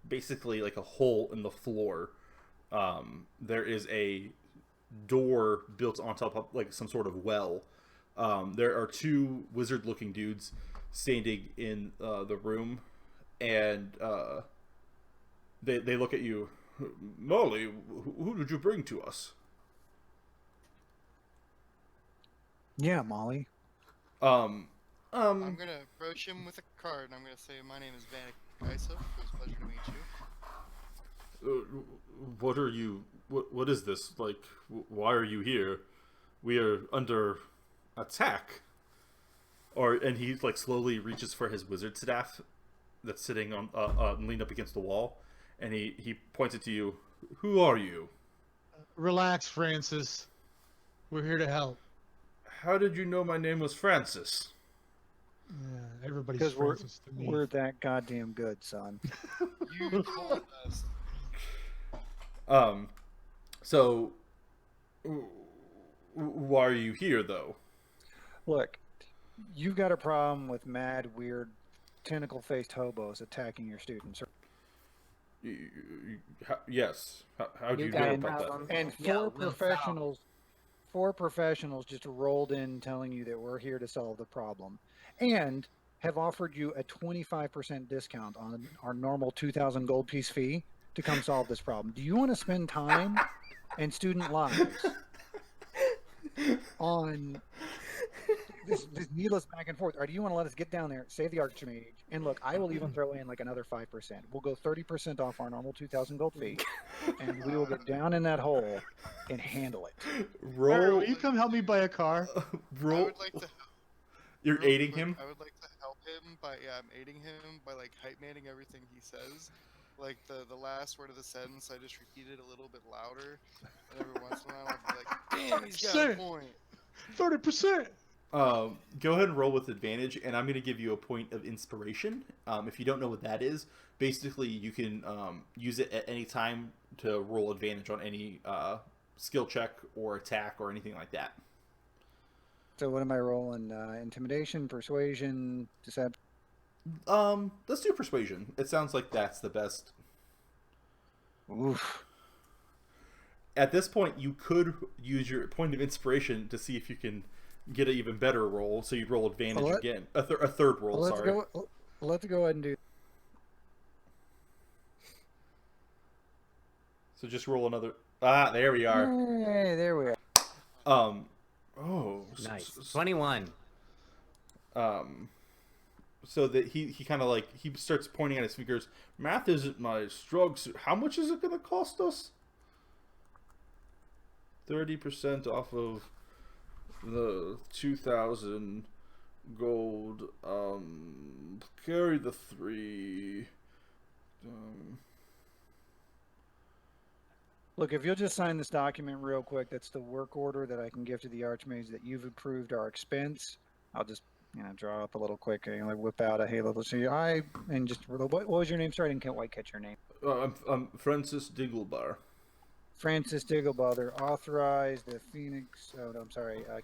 basically a hole in the floor. There is a door built on top of some sort of well. There are two wizard-looking dudes standing in the room, and they look at you. Molly, who did you bring to us? Yeah, Molly. I'm gonna approach him with a card, and I'm gonna say, "My name is Vanek Kaisa. It was a pleasure to meet you." What are you? What is this? Why are you here? We are under attack. And he slowly reaches for his wizard staff that's sitting on leaned up against the wall, and he points it to you. Who are you? Relax, Francis. We're here to help. How did you know my name was Francis? Yeah, everybody's Because Francis to me. we're that goddamn good, son. You told us. So why are you here, though? Look, you've got a problem with mad, weird, tentacle-faced hobos attacking your students. Yes. How do you know got a about that? problem. And Yeah, four we'll professionals just rolled in telling you that we're here to solve the problem and have offered you a 25% discount on our normal 2,000 gold piece fee to come solve this problem. Do you want to spend time and student lives on this needless back and forth, or do you want to let us get down there, save the Archmage, and look, I will even throw in another 5%. We'll go 30% off our normal 2,000 gold fee, and we will get down in that hole and handle it. Barry, Roll. will you come help me buy a car? I Roll. would like to. You're real aiding quick, him. I would like to help him by I'm aiding him by hype manning everything he says. The last word of the sentence, I just repeat it a little bit louder, and every once in a while I'll be like, "Damn, he's got a point." 30%. Go ahead and roll with advantage, and I'm going to give you a point of inspiration. If you don't know what that is, basically you can use it at any time to roll advantage on any skill check or attack or anything like that. So what am I rolling? Intimidation, persuasion, deception? Let's do persuasion. It sounds like that's the best. Oof. At this point, you could use your point of inspiration to see if you can get an even better roll. So you'd roll advantage again. A third roll, sorry. Let's go ahead and do. So just roll another. Ah, there we are. Hey, there we are. Oh, Nice. 21. So that he kind of like he starts pointing at his fingers. Math isn't my strong suit. How much is it going to cost us? 30% off of the 2,000 gold. Carry the 3. Look, if you'll just sign this document real quick, that's the work order that I can give to the Archmages that you've approved our expense. I'll just, draw up a little quick, whip out a halo. So and just, what was your name? Sorry, I didn't quite catch your name. I'm Francis Digglebar. Francis Digglebother authorized the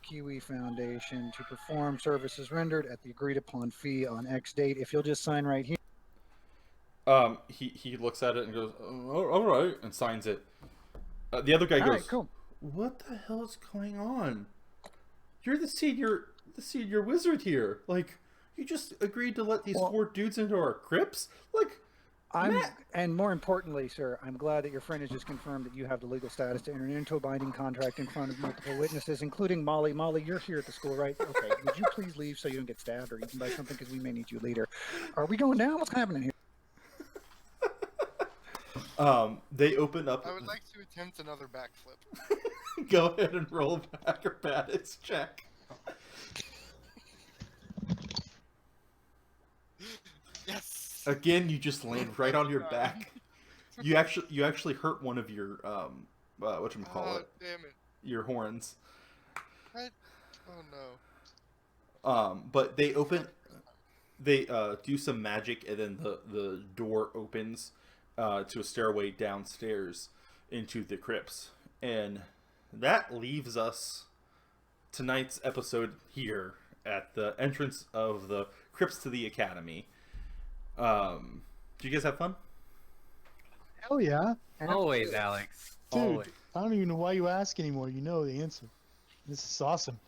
Kiwi Foundation to perform services rendered at the agreed upon fee on X date. If you'll just sign right here. He looks at it and goes, all right, and signs it. The other guy goes, All right, cool. What the hell is going on? You're the senior wizard here. Like, you just agreed to let these 4 dudes into our crypts? Like, and more importantly, sir, I'm glad that your friend has just confirmed that you have the legal status to enter into a binding contract in front of multiple witnesses, including Molly. Molly, you're here at the school, right? Okay. Would you please leave so you don't get stabbed or eaten by something, because we may need you later. Are we going down? What's happening here? They open up. I would like to attempt another backflip. Go ahead and roll an acrobatics check. Yes. Again, you just land right on your back. You actually hurt one of your whatchamacallit? Damn it. Your horns. What? Oh no. But they do some magic, and then the door opens to a stairway downstairs into the crypts, and that leaves us tonight's episode here at the entrance of the crypts to the academy. Do you guys have fun? Hell yeah. Always, Alex. Dude, Always. I don't even know why you ask anymore. You know the answer. This is awesome.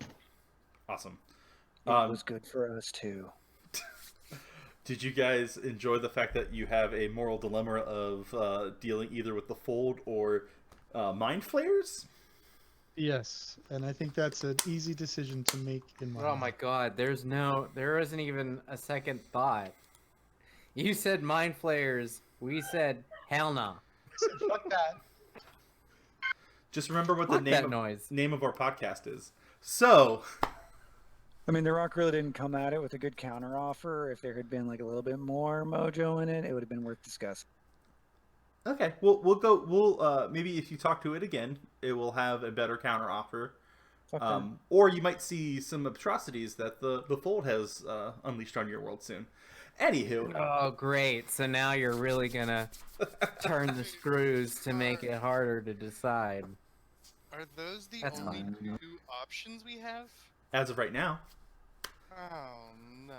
Awesome. It was good for us too. Did you guys enjoy the fact that you have a moral dilemma of dealing either with the fold or mind flayers? Yes, and I think that's an easy decision to make in my Oh mind. my god, there isn't even a second thought. You said mind flayers, we said hell no. Fuck that. Just remember what Fuck the that noise. name of our podcast is. So, I mean, The Rock really didn't come at it with a good counter offer. If there had been like a little bit more mojo in it, it would have been worth discussing. okay, we'll maybe if you talk to it again, it will have a better counter offer. Or you might see some atrocities that the fold has unleashed on your world soon. Anywho. Oh, great. So now you're really gonna turn the screws to make it harder to decide. Are those the That's only fine. 2 options we have? As of right now. Oh no.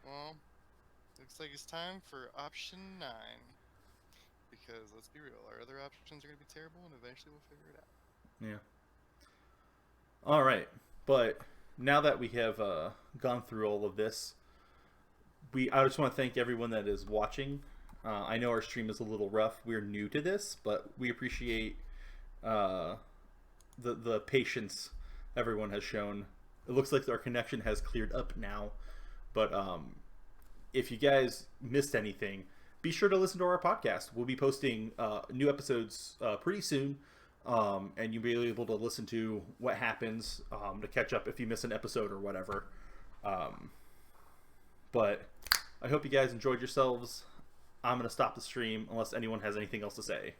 Well, looks like it's time for option 9. Because let's be real, our other options are going to be terrible, and eventually we'll figure it out. Yeah. All right. But now that we have gone through all of this, I just want to thank everyone that is watching. I know our stream is a little rough. We're new to this, but we appreciate the patience everyone has shown. It looks like our connection has cleared up now, but if you guys missed anything, be sure to listen to our podcast. We'll be posting new episodes pretty soon, and you'll be able to listen to what happens to catch up if you miss an episode or whatever. But I hope you guys enjoyed yourselves. I'm going to stop the stream unless anyone has anything else to say.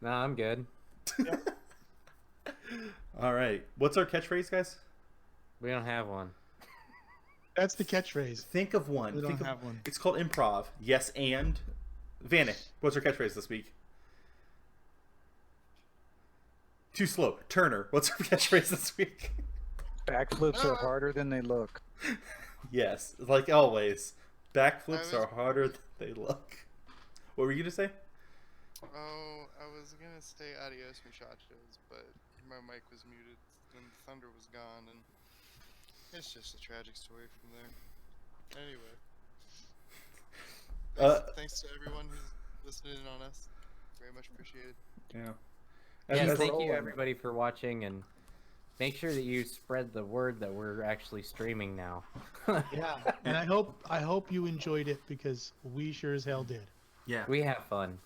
No, I'm good. All right. What's our catchphrase, guys? We don't have one. That's the catchphrase. Think of one. We don't Think of, have one. It's called improv. Yes, and Vanek. What's our catchphrase this week? Too slow. Turner. What's our catchphrase this week? Backflips are harder than they look. Yes, like always. Backflips are harder than they look. What were you gonna say? Oh, I was gonna say adios muchachos, but my mic was muted when the thunder was gone, and it's just a tragic story from there. Anyway, thanks to everyone who's listening in on us. Very much appreciated. Yeah. Yes, thank you everybody for watching, and make sure that you spread the word that we're actually streaming now. Yeah, and I hope you enjoyed it because we sure as hell did. Yeah. We have fun.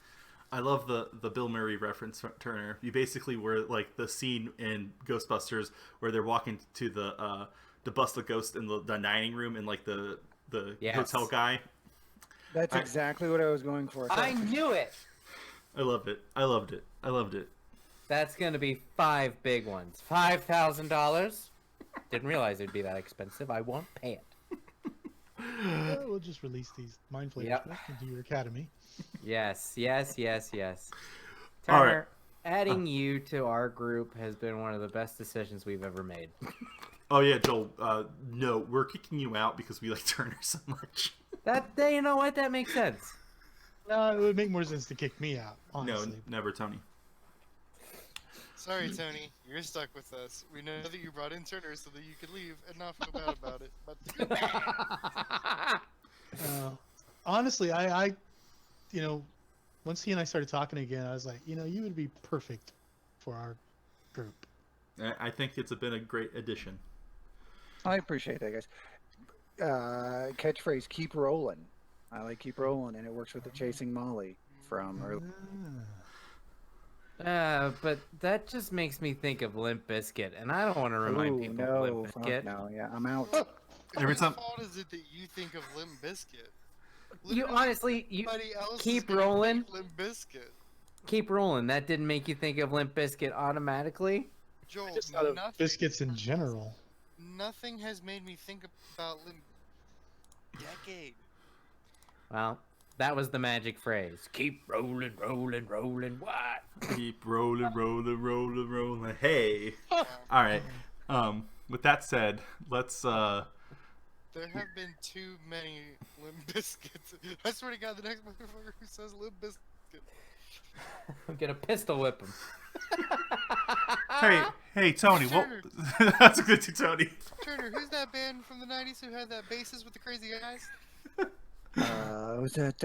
I love the Bill Murray reference, Turner. You basically were like the scene in Ghostbusters where they're walking to the bust the ghost in the dining room and like the Yes. hotel guy. That's exactly what I was going for. I knew it! I loved it. I loved it. I loved it. That's gonna be 5 big ones. $5,000. Didn't realize it'd be that expensive. I won't pay it. We'll just release these mind flayers Yep. back into your academy. Yes. Turner, All right. adding you to our group has been one of the best decisions we've ever made. Oh yeah, Joel. No, we're kicking you out because we like Turner so much. You know what? That makes sense. No, it would make more sense to kick me out, honestly. No, never, Tony. Sorry, Tony, you're stuck with us. We know that you brought in Turner so that you could leave and not feel bad about it. But Honestly, I once he and I started talking again, I was like, you would be perfect for our group. I think it's been a great addition. I appreciate that, guys. Catchphrase, keep rolling. I like keep rolling, and it works with the Chasing Molly from early. But that just makes me think of Limp Bizkit, and I don't want to remind people of No, Limp fuck Bizkit. no, yeah, I'm out. Every Whose time- fault is it that you think of Limp Bizkit? You honestly, you Everybody else keep is gonna rolling. think Limp Bizkit. Keep rolling. That didn't make you think of Limp Bizkit automatically? Joel, Just thought of nothing, biscuits in general. nothing has made me think about Limp Decade. Well, that was the magic phrase. Keep rolling, rolling, rolling. What? Keep rolling, rolling, rolling, rolling. Hey. All right. With that said, let's. There have been too many Limp Bizkits. I swear to God, the next motherfucker who says Limp Bizkit. I'm gonna pistol whip him. Hey, Tony. What? Turner. That's a good to Tony. Turner, who's that band from the 90s who had that bassist with the crazy eyes? Was that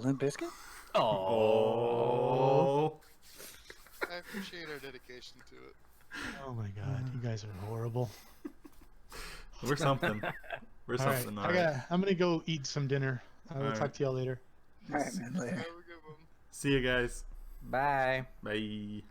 Limp Bizkit? Oh. I appreciate our dedication to it. Oh my god, you guys are horrible. We're something. We're All right, something. All right. I'm gonna go eat some dinner. I will All talk right. to y'all later. All right, man. Later. Have a good one. See you guys. Bye. Bye.